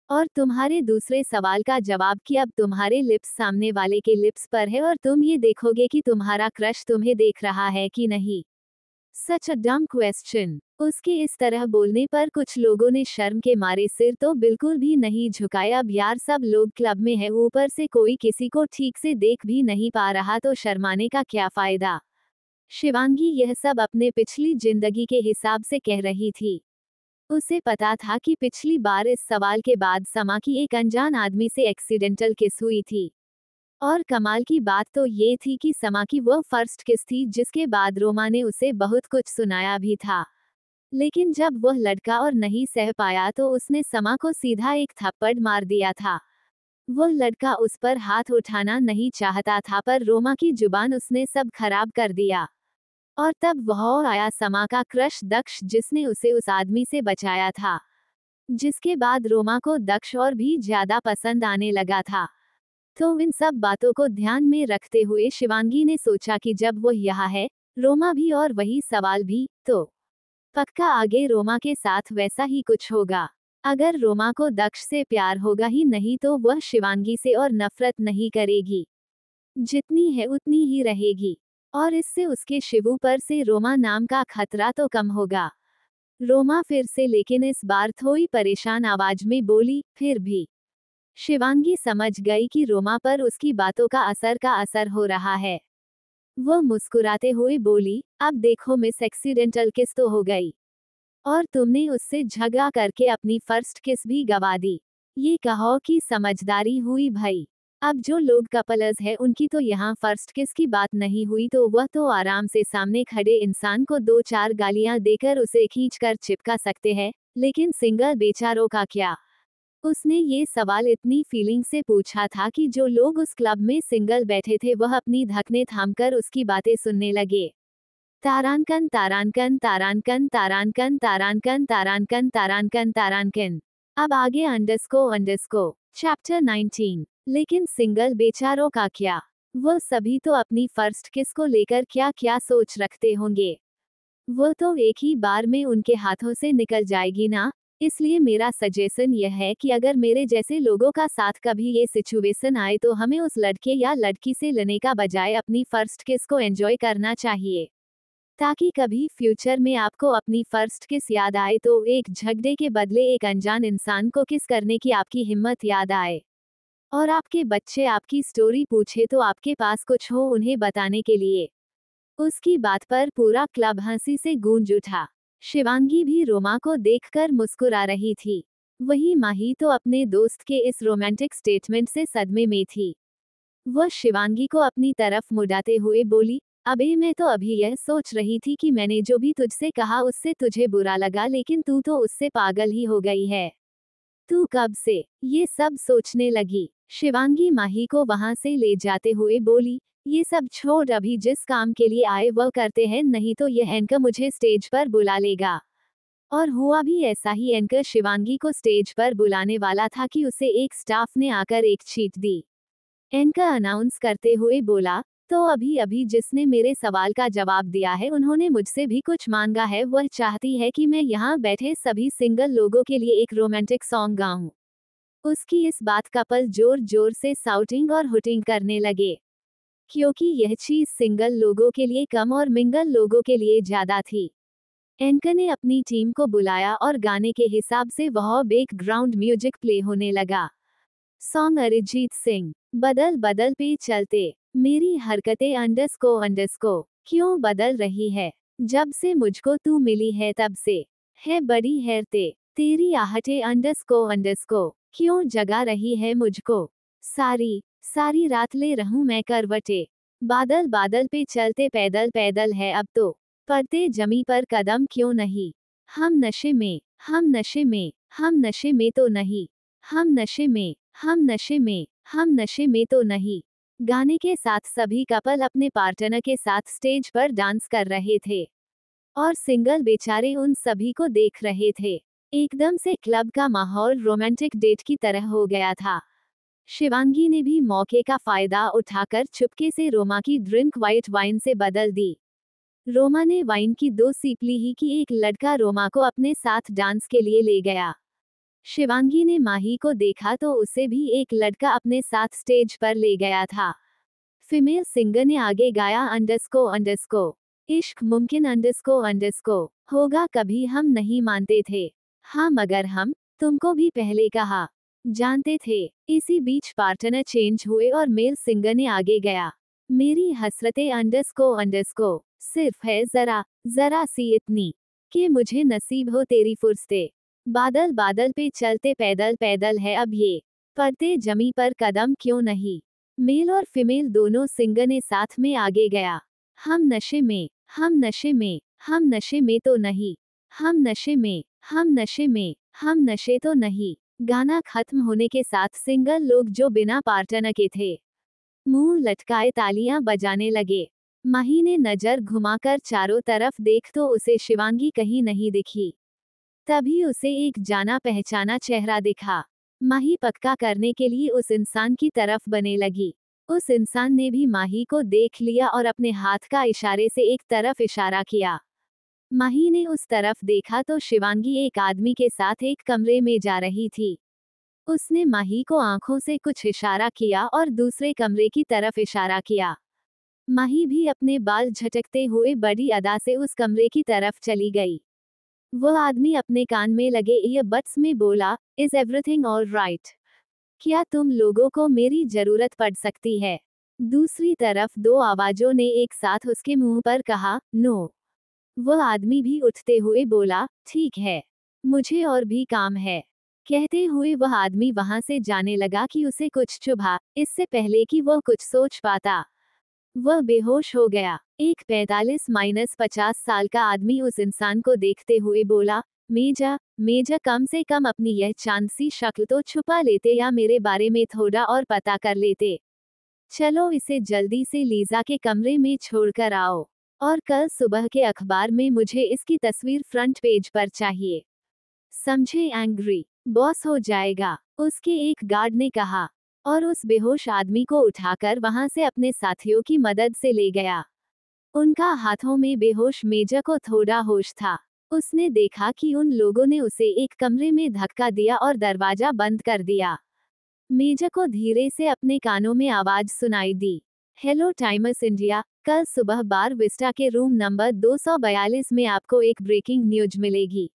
और तुम्हारे दूसरे सवाल का जवाब कि अब तुम्हारे लिप्स सामने वाले के लिप्स पर है और तुम ये देखोगे कि तुम्हारा क्रश तुम्हें देख रहा है कि नहीं। सच अ डम क्वेश्चन। उसके इस तरह बोलने पर कुछ लोगों ने शर्म के मारे सिर तो बिल्कुल भी नहीं झुकाया। अब यार सब लोग क्लब में है, ऊपर से कोई किसी को ठीक से देख भी नहीं पा रहा, तो शर्माने का क्या फायदा। शिवांगी यह सब अपने पिछली जिंदगी के हिसाब से कह रही थी। उसे पता था कि पिछली बार इस सवाल के बाद समा की एक अनजान आदमी से एक्सीडेंटल किस हुई थी। और कमाल की बात तो ये थी कि समा की वह फर्स्ट किस थी, जिसके बाद रोमा ने उसे बहुत कुछ सुनाया भी था। लेकिन जब वह लड़का और नहीं सह पाया तो उसने समा को सीधा एक थप्पड़ मार दिया था। वह लड़का उस पर हाथ उठाना नहीं चाहता था, पर रोमा की जुबान उसने सब खराब कर दिया। और तब वह आया समा का क्रश दक्ष, जिसने उसे उस आदमी से बचाया था, जिसके बाद रोमा को दक्ष और भी ज्यादा पसंद आने लगा था। तो इन सब बातों को ध्यान में रखते हुए शिवांगी ने सोचा कि जब वह यहाँ है, रोमा भी और वही सवाल भी, तो पक्का आगे रोमा के साथ वैसा ही कुछ होगा। अगर रोमा को दक्ष से प्यार होगा ही नहीं तो वह शिवांगी से और नफरत नहीं करेगी, जितनी है उतनी ही रहेगी। और इससे उसके शिवू पर से रोमा नाम का खतरा तो कम होगा। रोमा फिर से, लेकिन इस बार थोड़ी परेशान आवाज में बोली, फिर भी। शिवांगी समझ गई कि रोमा पर उसकी बातों का असर हो रहा है। वह मुस्कुराते हुए बोली, अब देखो मिस, एक्सीडेंटल किस तो हो गई, और तुमने उससे झगड़ा करके अपनी फर्स्ट किस भी गवा दी। ये कहो कि समझदारी हुई भाई। अब जो लोग कपल्स है उनकी तो यहाँ फर्स्ट किस की बात नहीं हुई, तो वह तो आराम से सामने खड़े इंसान को 2-4 गालियां देकर उसे खींचकर चिपका सकते हैं, लेकिन सिंगल बेचारों का क्या। उसने ये सवाल इतनी फीलिंग से पूछा था कि जो लोग उस क्लब में सिंगल बैठे थे वह अपनी धकने थामकर उसकी बातें सुनने लगे। तारांकन तारांकन तारांकन तारांकन तारांकन तारांकन तारांकन तारांकन। अब आगे अंडरस्को। चैप्टर 19। लेकिन सिंगल बेचारों का क्या। वो सभी तो अपनी फर्स्ट किस को लेकर क्या क्या सोच रखते होंगे। वो तो एक ही बार में उनके हाथों से निकल जाएगी ना। इसलिए मेरा सजेशन यह है कि अगर मेरे जैसे लोगों का साथ कभी ये सिचुएशन आए तो हमें उस लड़के या लड़की से लेने का बजाय अपनी फर्स्ट किस को एंजॉय करना चाहिए, ताकि कभी फ्यूचर में आपको अपनी फर्स्ट किस याद आए तो एक झगड़े के बदले एक अनजान इंसान को किस करने की आपकी हिम्मत याद आए, और आपके बच्चे आपकी स्टोरी पूछे तो आपके पास कुछ हो उन्हें बताने के लिए। उसकी बात पर पूरा क्लब हंसी से गूंज उठा। शिवांगी भी रोमा को देखकर मुस्कुरा रही थी। वही माही तो अपने दोस्त के इस रोमांटिक स्टेटमेंट से सदमे में थी। वह शिवांगी को अपनी तरफ मुड़ाते हुए बोली, अबे मैं तो अभी यह सोच रही थी कि मैंने जो भी तुझसे कहा उससे तुझे बुरा लगा, लेकिन तू तो उससे पागल ही हो गई है। तू कब से ये सब सोचने लगी? शिवांगी माही को वहां से ले जाते हुए बोली, ये सब छोड़, अभी जिस काम के लिए आए वह करते हैं, नहीं तो यह एंकर मुझे स्टेज पर बुला लेगा। और हुआ भी ऐसा ही। एंकर शिवांगी को स्टेज पर बुलाने वाला था कि उसे एक स्टाफ ने आकर एक चीट दी। एंकर अनाउंस करते हुए बोला, तो अभी अभी जिसने मेरे सवाल का जवाब दिया है उन्होंने मुझसे भी कुछ मांगा है। वह चाहती है कि मैं यहाँ बैठे सभी सिंगल लोगों के लिए एक रोमांटिक सॉन्ग गाऊं। उसकी इस बात का पल जोर जोर से साउटिंग और हुटिंग करने लगे, क्योंकि यह चीज सिंगल लोगों के लिए कम और मिंगल लोगों के लिए ज्यादा थी। एंकर ने अपनी टीम को बुलाया और गाने के हिसाब से वह बैकग्राउंड म्यूजिक प्ले होने लगा। सॉन्ग अरिजीत सिंह, बदल बदल पे चलते, मेरी हरकतें अंडरस्को क्यों बदल रही है, जब से मुझको तू मिली है तब से, है बड़ी हैरते, तेरी आहटें अंडरस्को क्यों जगा रही है मुझको, सारी सारी रात ले रहूं मैं करवटे, बादल बादल पे चलते पैदल पैदल है अब तो, पड़ते जमी पर कदम क्यों नहीं, हम नशे में हम नशे में हम नशे में तो नहीं, हम नशे में हम नशे में हम नशे में तो नहीं। गाने के साथ सभी कपल अपने पार्टनर के साथ स्टेज पर डांस कर रहे थे और सिंगल बेचारे उन सभी को देख रहे थे। एकदम से क्लब का माहौल रोमांटिक डेट की तरह हो गया था। शिवांगी ने भी मौके का फायदा उठाकर चुपके से रोमा की ड्रिंक व्हाइट वाइन से बदल दी। रोमा ने वाइन की 2 सीप ली ही कि एक लड़का रोमा को अपने साथ डांस के लिए ले गया। शिवांगी ने माही को देखा तो उसे भी एक लड़का अपने साथ स्टेज पर ले गया था। फीमेल सिंगर ने आगे गाया, अंडरस्को इश्क मुमकिन अंडरस्को होगा कभी हम नहीं मानते थे, हाँ मगर हम तुमको भी पहले कहा जानते थे। इसी बीच पार्टनर चेंज हुए और मेल सिंगर ने आगे गया, मेरी हसरतें अंडरस्को सिर्फ है जरा जरा सी इतनी कि मुझे नसीब हो तेरी फुर्सते, बादल बादल पे चलते पैदल पैदल है अब ये, पड़ते जमी पर कदम क्यों नहीं। मेल और फीमेल दोनों सिंगर ने साथ में आगे गया, हम नशे में हम नशे में हम नशे में तो नहीं, हम नशे में हम नशे में हम नशे तो नहीं। गाना खत्म होने के साथ सिंगल लोग जो बिना पार्टनर के थे मुंह लटकाए तालियां बजाने लगे। माही ने नजर घुमाकर चारों तरफ देख तो उसे शिवांगी कहीं नहीं दिखी। तभी उसे एक जाना पहचाना चेहरा दिखा। माही पक्का करने के लिए उस इंसान की तरफ बने लगी। उस इंसान ने भी माही को देख लिया और अपने हाथ का इशारे से एक तरफ इशारा किया। माही ने उस तरफ देखा तो शिवांगी एक आदमी के साथ एक कमरे में जा रही थी। उसने माही को आंखों से कुछ इशारा किया और दूसरे कमरे की तरफ इशारा किया। माही भी अपने बाल झटकते हुए बड़ी अदा से उस कमरे की तरफ चली गई। वो आदमी अपने कान में लगे ईयरबड्स में बोला, इज एवरीथिंग ऑल राइट? क्या तुम लोगों को मेरी जरूरत पड़ सकती है? दूसरी तरफ 2 आवाजों ने एक साथ उसके मुंह पर कहा, नो। वो आदमी भी उठते हुए बोला, ठीक है, मुझे और भी काम है। कहते हुए वह आदमी वहां से जाने लगा कि उसे कुछ चुभा, इससे पहले कि वह कुछ सोच पाता। वह बेहोश हो गया। एक 45-50 साल का आदमी उस इंसान को देखते हुए बोला, मेजा कम से कम अपनी यह चांद सी शक्ल तो छुपा लेते या मेरे बारे में थोड़ा और पता कर लेते। चलो इसे जल्दी से लीजा के कमरे में छोड़कर आओ, और कल सुबह के अखबार में मुझे इसकी तस्वीर फ्रंट पेज पर चाहिए। समझे? एंग्री बॉस हो जाएगा, उसके एक गार्ड ने कहा। और उस बेहोश आदमी को उठाकर वहां से अपने साथियों की मदद से ले गया। उनका हाथों में बेहोश मेजर को थोड़ा होश था। उसने देखा कि उन लोगों ने उसे एक कमरे में धक्का दिया और दरवाजा बंद कर दिया। मेजर को धीरे से अपने कानों में आवाज सुनाई दी। हेलो टाइमर्स इंडिया, कल सुबह बार विस्टा के रूम नंबर 242 में आपको एक ब्रेकिंग न्यूज मिलेगी।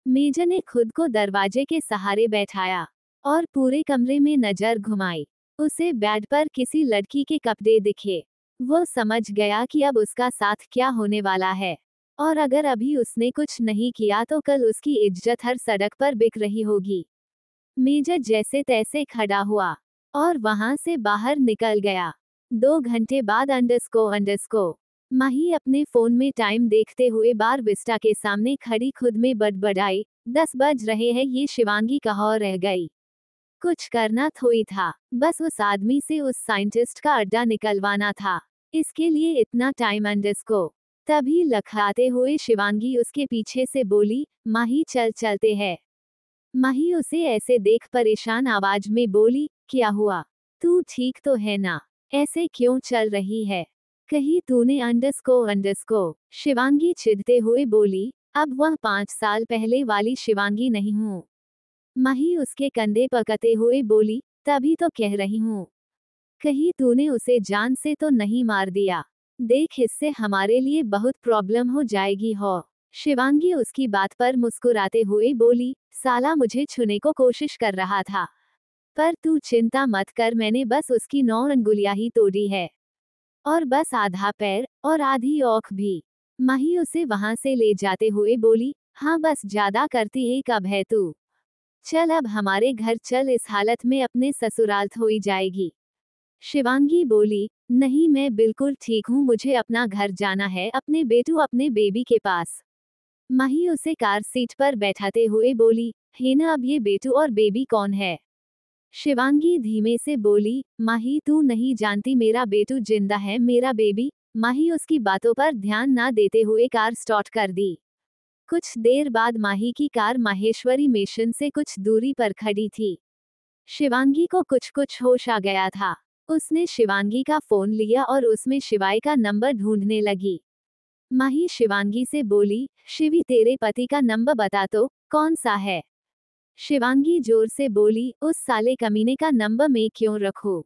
मेजर ने खुद को दरवाजे के सहारे बैठाया और पूरे कमरे में नजर घुमाई। उसे बेड पर किसी लड़की के कपड़े दिखे। वो समझ गया कि अब उसका साथ क्या होने वाला है, और अगर अभी उसने कुछ नहीं किया तो कल उसकी इज्जत हर सड़क पर बिक रही होगी। मेजर जैसे तैसे खड़ा हुआ और वहां से बाहर निकल गया। 2 घंटे बाद अंडरस्को माही अपने फोन में टाइम देखते हुए बार विस्टा के सामने खड़ी खुद में बड़बड़ाई, 10 बज रहे हैं, ये शिवांगी कहाँ रह गई। कुछ करना थोड़ी था, बस उस आदमी से उस साइंटिस्ट का अड्डा निकलवाना था। इसके लिए इतना टाइम अंडरस्को। तभी लखराते हुए शिवांगी उसके पीछे से बोली, माही चल चलते हैं। माही उसे ऐसे देख परेशान आवाज में बोली, क्या हुआ, तू ठीक तो है ना, ऐसे क्यों चल रही है, कहीं तूने अंडरस्को। शिवांगी चिढ़ते हुए बोली, अब वह 5 साल पहले वाली शिवांगी नहीं हूँ। माही उसके कंधे पकड़ते हुए बोली, तभी तो कह रही हूँ, कहीं तूने उसे जान से तो नहीं मार दिया। देख, इससे हमारे लिए बहुत प्रॉब्लम हो जाएगी हो। शिवांगी उसकी बात पर मुस्कुराते हुए बोली, साला मुझे छूने को कोशिश कर रहा था, पर तू चिंता मत कर, मैंने बस उसकी 9 अंगुलियां ही तोड़ी है, और बस आधा पैर और आधी औंख भी। माही उसे वहां से ले जाते हुए बोली, हाँ बस ज्यादा करती है कब है तू, चल अब हमारे घर चल, इस हालत में अपने ससुराल थोई जाएगी। शिवांगी बोली, नहीं मैं बिल्कुल ठीक हूँ, मुझे अपना घर जाना है, अपने अपने बेबी के पास। माही उसे कार सीट पर बैठाते हुए बोली, है ना, अब ये बेटू और बेबी कौन है। शिवांगी धीमे से बोली, माही तू नहीं जानती, मेरा बेटू जिंदा है, मेरा बेबी। माही उसकी बातों पर ध्यान ना देते हुए कार स्टार्ट कर दी। कुछ देर बाद माही की कार माहेश्वरी मिशन से कुछ दूरी पर खड़ी थी। शिवांगी को कुछ होश आ गया था। उसने शिवांगी का फोन लिया और उसमें शिवाय का नंबर ढूंढने लगी। माही शिवांगी से बोली, शिवी तेरे पति का नंबर बता तो, कौन सा है। शिवांगी जोर से बोली, उस साले कमीने का नंबर मैं क्यों रखूं।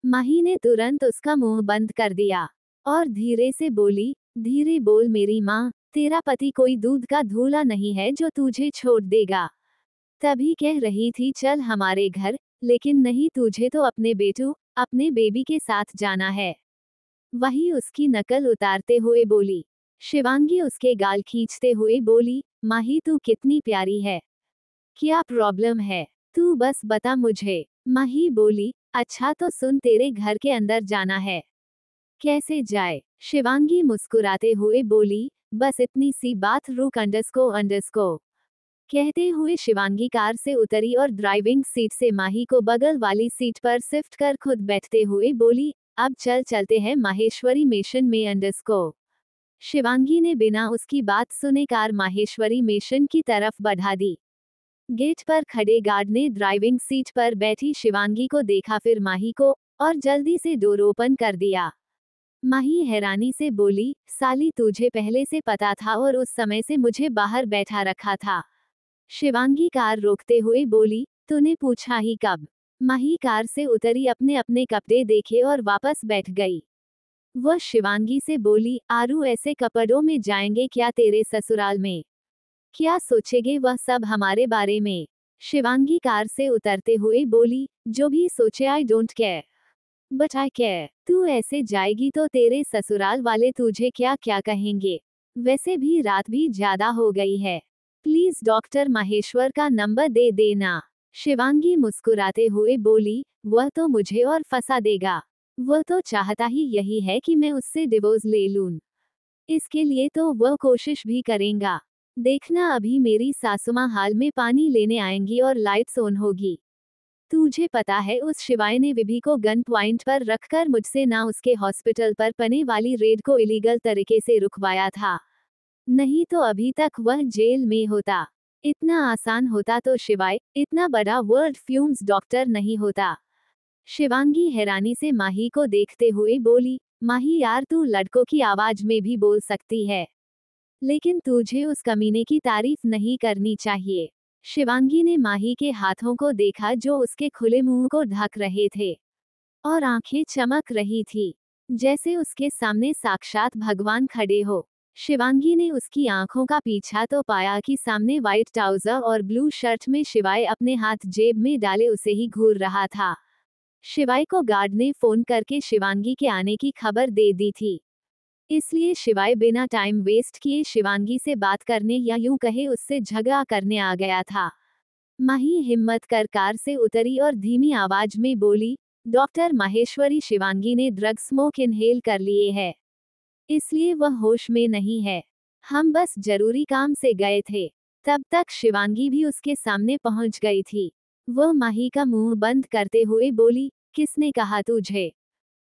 माही ने तुरंत उसका मुंह बंद कर दिया और धीरे से बोली, धीरे बोल मेरी माँ, तेरा पति कोई दूध का धूला नहीं है जो तुझे छोड़ देगा। तभी कह रही थी चल हमारे घर, लेकिन नहीं, तुझे तो अपने बेटू, अपने बेबी के साथ जाना है। वही उसकी नकल उतारते हुए बोली। शिवांगी उसके गाल खींचते हुए बोली, माही तू कितनी प्यारी है, क्या प्रॉब्लम है, तू बस बता मुझे। माही बोली, अच्छा तो सुन, तेरे घर के अंदर जाना है। कैसे जाए। शिवांगी मुस्कुराते हुए बोली, बस इतनी सी बात, रुक अंडरस्को। कहते हुए शिवांगी कार से उतरी और ड्राइविंग सीट से माही को बगल वाली सीट पर शिफ्ट कर खुद बैठते हुए बोली, अब चल चलते हैं माहेश्वरी मिशन में अंडरस्को। शिवांगी ने बिना उसकी बात सुने कार माहेश्वरी मिशन की तरफ बढ़ा दी। गेट पर खड़े गार्ड ने ड्राइविंग सीट पर बैठी शिवांगी को देखा, फिर माही को, और जल्दी से डोर ओपन कर दिया। माही हैरानी से बोली, साली तुझे पहले से पता था और उस समय से मुझे बाहर बैठा रखा था। शिवांगी कार रोकते हुए बोली, तूने पूछा ही कब। माही कार से उतरी, अपने अपने कपड़े देखे और वापस बैठ गई। वह शिवांगी से बोली, आरू ऐसे कपड़ों में जाएंगे क्या तेरे ससुराल में, क्या सोचेंगे वह सब हमारे बारे में। शिवांगी कार से उतरते हुए बोली, जो भी सोचे I don't care, but I care. तू ऐसे जाएगी तो तेरे ससुराल वाले तुझे क्या क्या कहेंगे, वैसे भी रात भी ज्यादा हो गई है, प्लीज डॉक्टर महेश्वर का नंबर दे देना। शिवांगी मुस्कुराते हुए बोली, वह तो मुझे और फंसा देगा, वह तो चाहता ही यही है कि मैं उससे डिवोर्स ले लूं। इसके लिए तो वह कोशिश भी करेगा। देखना, अभी मेरी सासुमां हाल में पानी लेने आएंगी और लाइट्स ऑन होगी। तुझे पता है उस शिवाय ने विभी को गन पॉइंट पर रखकर मुझसे ना उसके हॉस्पिटल पर पने वाली रेड को इलीगल तरीके से रुकवाया था, नहीं तो अभी तक वह जेल में होता। इतना आसान होता तो शिवाय इतना बड़ा वर्ल्ड फ्यूम्स डॉक्टर नहीं होता। शिवांगी हैरानी से माही को देखते हुए बोली, माही यार तू लड़कों की आवाज में भी बोल सकती है, लेकिन तुझे उस कमीने की तारीफ नहीं करनी चाहिए। शिवांगी ने माही के हाथों को देखा जो उसके खुले मुंह को ढक रहे थे और आंखें चमक रही थी, जैसे उसके सामने साक्षात भगवान खड़े हो। शिवांगी ने उसकी आंखों का पीछा तो पाया कि सामने व्हाइट ट्राउजर और ब्लू शर्ट में शिवाय अपने हाथ जेब में डाले उसे ही घूर रहा था। शिवाय को गार्ड ने फोन करके शिवांगी के आने की खबर दे दी थी, इसलिए शिवाय बिना टाइम वेस्ट किए शिवांगी से बात करने या यूं कहे उससे झगड़ा करने आ गया था। माही हिम्मत कर कार से उतरी और धीमी आवाज में बोली, डॉक्टर माहेश्वरी शिवांगी ने ड्रग स्मोक इनहेल कर लिए है, इसलिए वह होश में नहीं है। हम बस जरूरी काम से गए थे। तब तक शिवांगी भी उसके सामने पहुंच गई थी। वह माही का मुंह बंद करते हुए बोली, किसने कहा तुझे?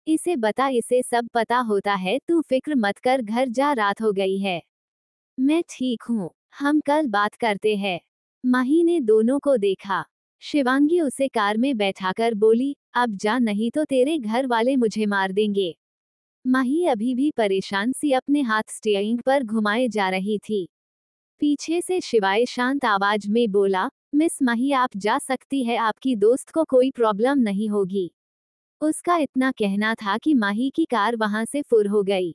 इसे बता, इसे सब पता होता है, तू फिक्र मत कर, घर जा, रात हो गई है। मैं ठीक हूँ, हम कल बात करते हैं। माही ने दोनों को देखा। शिवांगी उसे कार में बैठाकर बोली, अब जा नहीं तो तेरे घर वाले मुझे मार देंगे। माही अभी भी परेशान सी अपने हाथ स्टीयरिंग पर घुमाए जा रही थी। पीछे से शिवाय शांत आवाज में बोला, मिस माही आप जा सकती है, आपकी दोस्त को कोई प्रॉब्लम नहीं होगी। उसका इतना कहना था कि माही की कार वहां से फुर हो गई।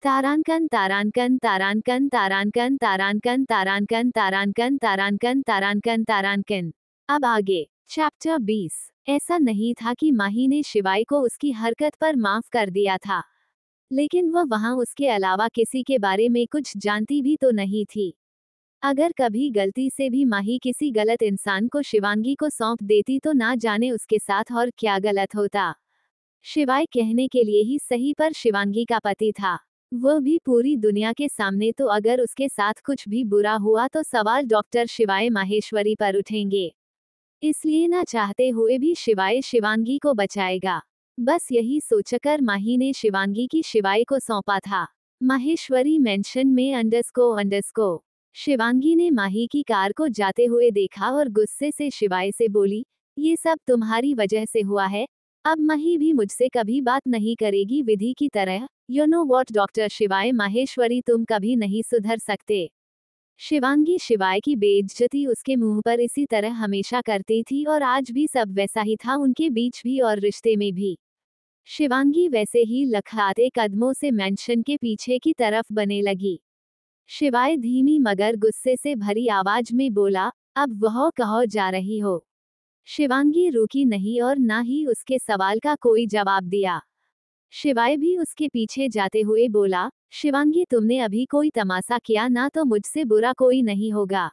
तारांकन तारांकन तारांकन तारांकन तारांकन तारांकन तारांकन तारांकन तारांकन तारांकन। अब आगे चैप्टर 20। ऐसा नहीं था कि माही ने शिवाय को उसकी हरकत पर माफ कर दिया था, लेकिन वह वहां उसके अलावा किसी के बारे में कुछ जानती भी तो नहीं थी। अगर कभी गलती से भी माही किसी गलत इंसान को शिवांगी को सौंप देती तो ना जाने उसके साथ और क्या गलत होता। शिवाय कहने के लिए ही सही, पर शिवांगी का पति था, वह भी पूरी दुनिया के सामने, तो अगर उसके साथ कुछ भी बुरा हुआ तो सवाल डॉक्टर शिवाय माहेश्वरी पर उठेंगे। इसलिए ना चाहते हुए भी शिवाय शिवांगी को बचाएगा। बस यही सोचकर माही ने शिवांगी की शिवाय को सौंपा था। माहेश्वरी मेंशन में __। शिवांगी ने माही की कार को जाते हुए देखा और गुस्से से शिवाय से बोली, ये सब तुम्हारी वजह से हुआ है, अब माही भी मुझसे कभी बात नहीं करेगी विधि की तरह। यू नो वॉट डॉक्टर शिवाय माहेश्वरी, तुम कभी नहीं सुधर सकते। शिवांगी शिवाय की बेइज्जती उसके मुंह पर इसी तरह हमेशा करती थी और आज भी सब वैसा ही था, उनके बीच भी और रिश्ते में भी। शिवांगी वैसे ही लखलाते कदमों से मेंशन के पीछे की तरफ बने लगी। शिवाय धीमी मगर गुस्से से भरी आवाज में बोला, अब वह कहो जा रही हो? शिवांगी रुकी नहीं और ना ही उसके सवाल का कोई जवाब दिया। शिवाय भी उसके पीछे जाते हुए बोला, शिवांगी तुमने अभी कोई तमाशा किया ना, तो मुझसे बुरा कोई नहीं होगा,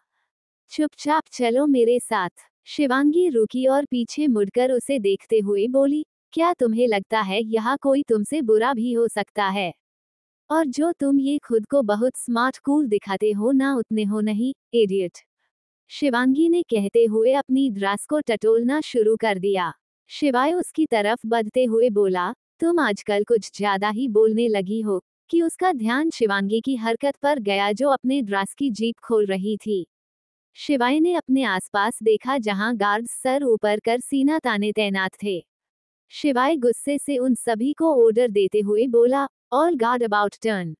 चुपचाप चलो मेरे साथ। शिवांगी रुकी और पीछे मुड़कर उसे देखते हुए बोली, क्या तुम्हें लगता है यहाँ कोई तुमसे बुरा भी हो सकता है? और जो तुम ये खुद को बहुत स्मार्ट कूल दिखाते हो ना, उतने हो नहीं, इडियट। शिवांगी ने कहते हुए अपनी ड्रेस को टटोलना शुरू कर दिया। शिवाय उसकी तरफ बढ़ते हुए बोला, तुम आजकल कुछ ज्यादा ही बोलने लगी हो, कि उसका ध्यान शिवांगी की हरकत पर गया जो अपने ड्रेस की जीप खोल रही थी। शिवाय ने अपने आसपास देखा जहां गार्ड्स सर ऊपर कर सीना ताने तैनात थे। शिवाय गुस्से से उन सभी को ऑर्डर देते हुए बोला, ऑल गार्ड अबाउट टर्न।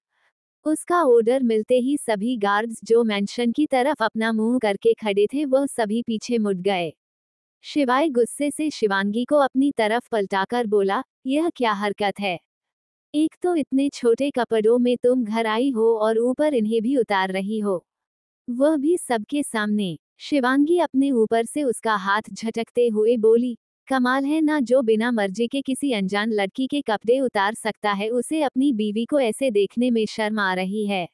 उसका ऑर्डर मिलते ही सभी गार्ड्स जो मेंशन की तरफ अपना मुंह करके खड़े थे वह सभी पीछे मुड़ गए। शिवाय गुस्से से शिवांगी को अपनी तरफ पलटाकर बोला, यह क्या हरकत है? एक तो इतने छोटे कपड़ों में तुम घर आई हो और ऊपर इन्हें भी उतार रही हो, वह भी सबके सामने। शिवांगी अपने ऊपर से उसका हाथ झटकते हुए बोली, कमाल है ना, जो बिना मर्जी के किसी अनजान लड़की के कपड़े उतार सकता है, उसे अपनी बीवी को ऐसे देखने में शर्म आ रही है।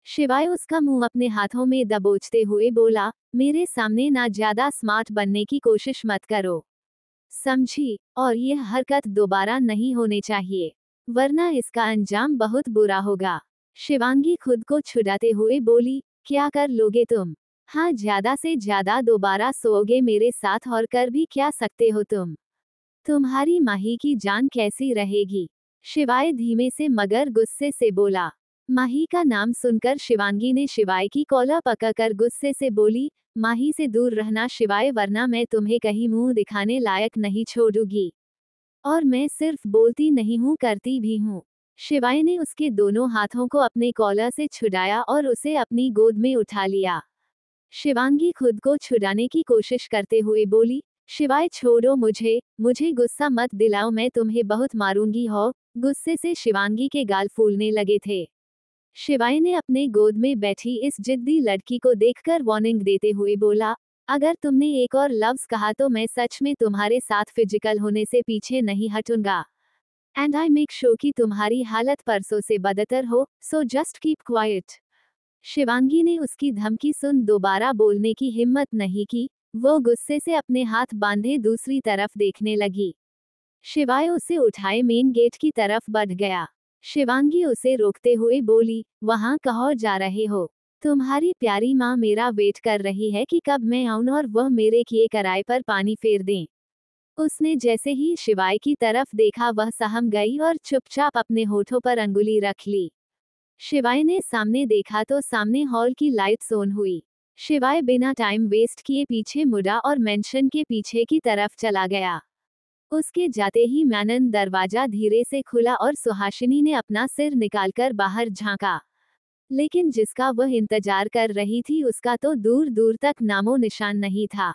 शिवाय उसका मुंह अपने हाथों में दबोचते हुए बोला, मेरे सामने ना ज्यादा स्मार्ट बनने की कोशिश मत करो, समझी? और यह हरकत दोबारा नहीं होने चाहिए, वरना इसका अंजाम बहुत बुरा होगा। शिवांगी खुद को छुड़ाते हुए बोली, क्या कर लोगे तुम? हाँ, ज्यादा से ज्यादा दोबारा सोओगे मेरे साथ, और कर भी क्या सकते हो तुम? तुम्हारी माही की जान कैसी रहेगी? शिवाय धीमे से मगर गुस्से से बोला। माही का नाम सुनकर शिवांगी ने शिवाय की कॉलर पकड़कर गुस्से से बोली, माही से दूर रहना शिवाय, वरना मैं तुम्हें कहीं मुंह दिखाने लायक नहीं छोड़ूंगी। और मैं सिर्फ बोलती नहीं हूँ, करती भी हूँ। शिवाय ने उसके दोनों हाथों को अपने कॉलर से छुड़ाया और उसे अपनी गोद में उठा लिया। शिवांगी खुद को छुड़ाने की कोशिश करते हुए बोली, शिवाय छोड़ो मुझे, मुझे गुस्सा मत दिलाओ, मैं तुम्हें बहुत मारूंगी हो। गुस्से से शिवांगी के गाल फूलने लगे थे। शिवाय ने अपने गोद में बैठी इस जिद्दी लड़की को देखकर वार्निंग देते हुए बोला, अगर तुमने एक और लफ्ज कहा तो मैं सच में तुम्हारे साथ फिजिकल होने से पीछे नहीं हटूंगा। एंड आई मेक श्योर कि तुम्हारी हालत परसों से बदतर हो, so just keep quiet. Shivangi ने उसकी धमकी सुन दोबारा बोलने की हिम्मत नहीं की। वो गुस्से से अपने हाथ बांधे दूसरी तरफ देखने लगी। शिवाय उसे उठाए मेन गेट की तरफ बढ़ गया। शिवांगी उसे रोकते हुए बोली, वहां कहाँ जा रहे हो? तुम्हारी प्यारी माँ मेरा वेट कर रही है कि कब मैं आऊं और वह मेरे किए कराए पर पानी फेर दें। उसने जैसे ही शिवाय की तरफ देखा वह सहम गई और चुपचाप अपने होठों पर अंगुली रख ली। शिवाय ने सामने देखा तो सामने हॉल की लाइट्स ऑन हुई। शिवाय बिना टाइम वेस्ट किए पीछे मुड़ा और मेंशन के पीछे की तरफ चला गया। उसके जाते ही मैनन दरवाजा धीरे से खुला और सुहासिनी ने अपना सिर निकालकर बाहर झांका। लेकिन जिसका वह इंतजार कर रही थी उसका तो दूर दूर तक नामो निशान नहीं था।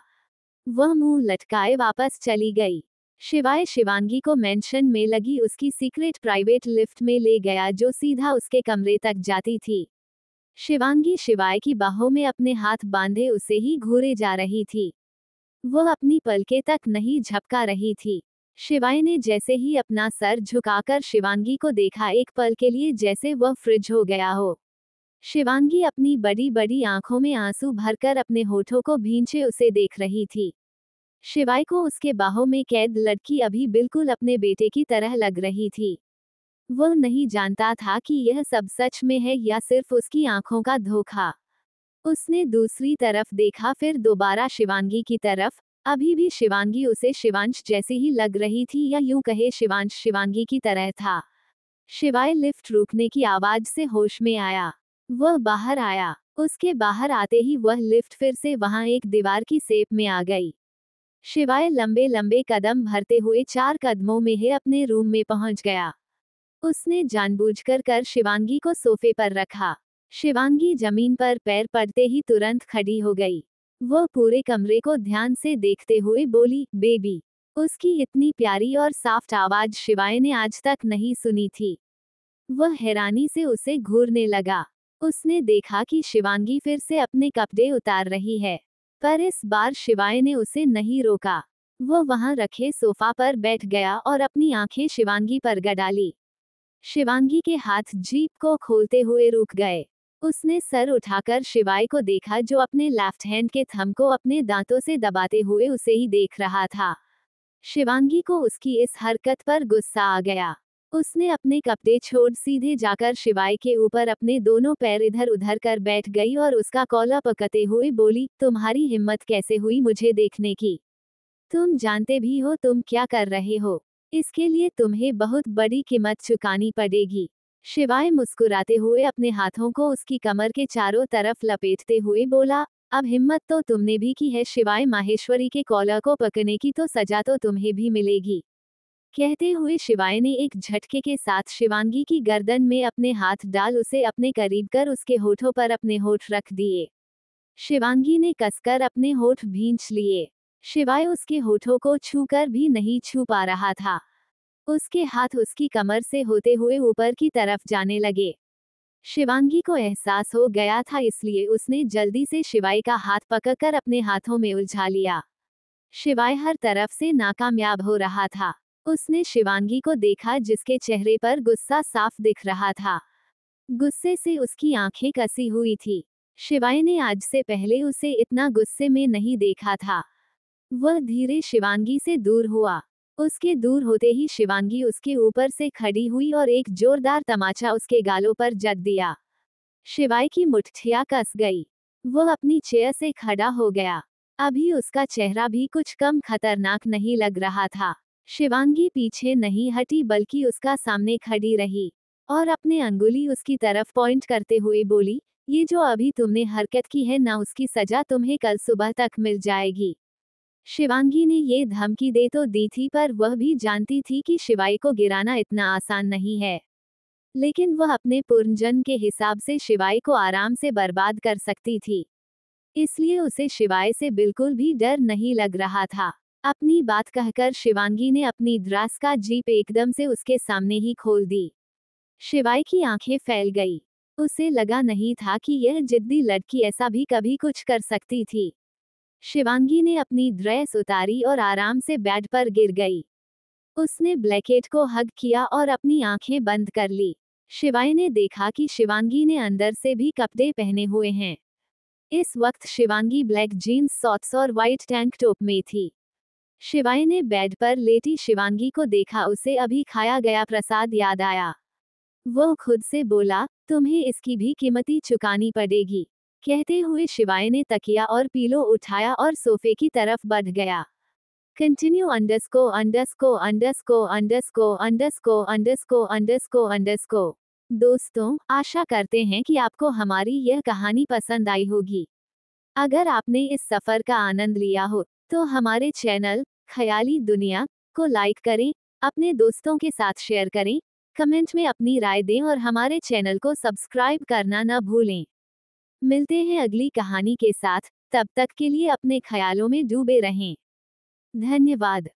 वह मुंह लटकाए वापस चली गई। शिवाय शिवांगी को मेंशन में लगी उसकी सीक्रेट प्राइवेट लिफ्ट में ले गया जो सीधा उसके कमरे तक जाती थी। शिवांगी शिवाय की बाहों में अपने हाथ बांधे उसे ही घूरे जा रही थी। वह अपनी पलके तक नहीं झपका रही थी। शिवाय ने जैसे ही अपना सर झुकाकर शिवांगी को देखा एक पल के लिए जैसे वह फ्रिज हो गया हो। शिवांगी अपनी बड़ी बड़ी आंखों में आंसू भरकर अपने होठों को भींचे उसे देख रही थी। शिवाय को उसके बाहों में कैद लड़की अभी बिल्कुल अपने बेटे की तरह लग रही थी। वह नहीं जानता था कि यह सब सच में है या सिर्फ उसकी आंखों का धोखा। उसने दूसरी तरफ देखा, फिर दोबारा शिवांगी की तरफ। अभी भी शिवांगी उसे शिवांश जैसी ही लग रही थी, या यूं कहे शिवांश शिवांगी की तरह था। शिवाय लिफ्ट रुकने की आवाज से होश में आया। वह बाहर आया। उसके बाहर आते ही वह लिफ्ट फिर से वहां एक दीवार की सेप में आ गई। शिवाय लंबे लंबे कदम भरते हुए 4 कदमों में ही अपने रूम में पहुंच गया। उसने जानबूझकर शिवांगी को सोफे पर रखा। शिवांगी जमीन पर पैर पड़ते ही तुरंत खड़ी हो गई। वह पूरे कमरे को ध्यान से देखते हुए बोली, बेबी। उसकी इतनी प्यारी और सॉफ्ट आवाज शिवाय ने आज तक नहीं सुनी थी। वह हैरानी से उसे घूरने लगा। उसने देखा कि शिवांगी फिर से अपने कपड़े उतार रही है, पर इस बार शिवाय ने उसे नहीं रोका। वह वहां रखे सोफा पर बैठ गया और अपनी आंखें शिवांगी पर गड़ा ली। शिवांगी के हाथ जीप को खोलते हुए रुक गए। उसने सर उठाकर शिवाय को देखा जो अपने लेफ्ट हैंड के थंब को अपने दांतों से दबाते हुए उसे ही देख रहा था। शिवांगी को उसकी इस हरकत पर गुस्सा आ गया। उसने अपने कपड़े छोड़ सीधे जाकर शिवाय के ऊपर अपने दोनों पैर इधर उधर कर बैठ गई और उसका कॉलर पकड़ते हुए बोली, तुम्हारी हिम्मत कैसे हुई मुझे देखने की? तुम जानते भी हो तुम क्या कर रहे हो। इसके लिए तुम्हें बहुत बड़ी कीमत चुकानी पड़ेगी। शिवाय मुस्कुराते हुए अपने हाथों को उसकी कमर के चारों तरफ लपेटते हुए बोला, अब हिम्मत तो तुमने भी की है शिवाय, माहेश्वरी के कॉलर को पकड़ने की तो सजा तो तुम्हें भी मिलेगी। कहते हुए शिवाय ने एक झटके के साथ शिवांगी की गर्दन में अपने हाथ डाल उसे अपने करीब कर उसके होठों पर अपने होठ रख दिए। शिवांगी ने कसकर अपने होठ भींच लिए। शिवाय उसके होठों को छूकर भी नहीं छू पा रहा था। उसके हाथ उसकी कमर से होते हुए ऊपर की तरफ जाने लगे। शिवांगी को एहसास हो गया था, इसलिए उसने जल्दी से शिवाय का हाथ पकड़कर अपने हाथों में उलझा लिया। शिवाय हर तरफ से नाकामयाब हो रहा था। उसने शिवांगी को देखा जिसके चेहरे पर गुस्सा साफ दिख रहा था। गुस्से से उसकी आंखें कसी हुई थी। शिवाय ने आज से पहले उसे इतना गुस्से में नहीं देखा था। वह धीरे शिवांगी से दूर हुआ। उसके दूर होते ही शिवांगी उसके ऊपर से खड़ी हुई और एक जोरदार तमाचा उसके गालों पर जड़ दिया। शिवाय की मुठ्ठियां कस गई। वह अपनी चेयर से खड़ा हो गया। अभी उसका चेहरा भी कुछ कम खतरनाक नहीं लग रहा था। शिवांगी पीछे नहीं हटी बल्कि उसका सामने खड़ी रही। और अपने अंगुली उसकी तरफ पॉइंट करते हुए बोली, ये जो अभी तुमने हरकत की है ना, उसकी सजा तुम्हें कल सुबह तक मिल जाएगी। शिवांगी ने ये धमकी दे तो दी थी, पर वह भी जानती थी कि शिवाई को गिराना इतना आसान नहीं है। लेकिन वह अपने पूर्वजन्म के हिसाब से शिवाई को आराम से बर्बाद कर सकती थी। इसलिए उसे शिवाय से बिल्कुल भी डर नहीं लग रहा था। अपनी बात कहकर शिवांगी ने अपनी द्रास का जीप एकदम से उसके सामने ही खोल दी। शिवाय की आंखें फैल गई। उसे लगा नहीं था कि यह जिद्दी लड़की ऐसा भी कभी कुछ कर सकती थी। शिवांगी ने अपनी ड्रेस उतारी और आराम से बेड पर गिर गई। उसने ब्लैकेट को हग किया और अपनी आंखें बंद कर ली। शिवाय ने देखा कि शिवांगी ने अंदर से भी कपड़े पहने हुए हैं। इस वक्त शिवांगी ब्लैक जीन्स शॉर्ट्स और व्हाइट टैंक टॉप में थी। शिवाय ने बेड पर लेटी शिवांगी को देखा। उसे अभी खाया गया प्रसाद याद आया। वो खुद से बोला, तुम्हें इसकी भी कीमती चुकानी पड़ेगी। कहते हुए शिवाय ने तकिया और पीलो उठाया और सोफे की तरफ बढ़ गया। कंटिन्यू अंडरस्को अंडरस्को अंडरस्को अंडरस्को अंडरस्को अंडरस्को अंडरस्को अंडरस्को। दोस्तों, आशा करते हैं कि आपको हमारी यह कहानी पसंद आई होगी। अगर आपने इस सफर का आनंद लिया हो, तो हमारे चैनल ख्याली दुनिया को लाइक करें, अपने दोस्तों के साथ शेयर करें, कमेंट में अपनी राय दें और हमारे चैनल को सब्सक्राइब करना न भूलें। मिलते हैं अगली कहानी के साथ, तब तक के लिए अपने ख्यालों में डूबे रहें। धन्यवाद।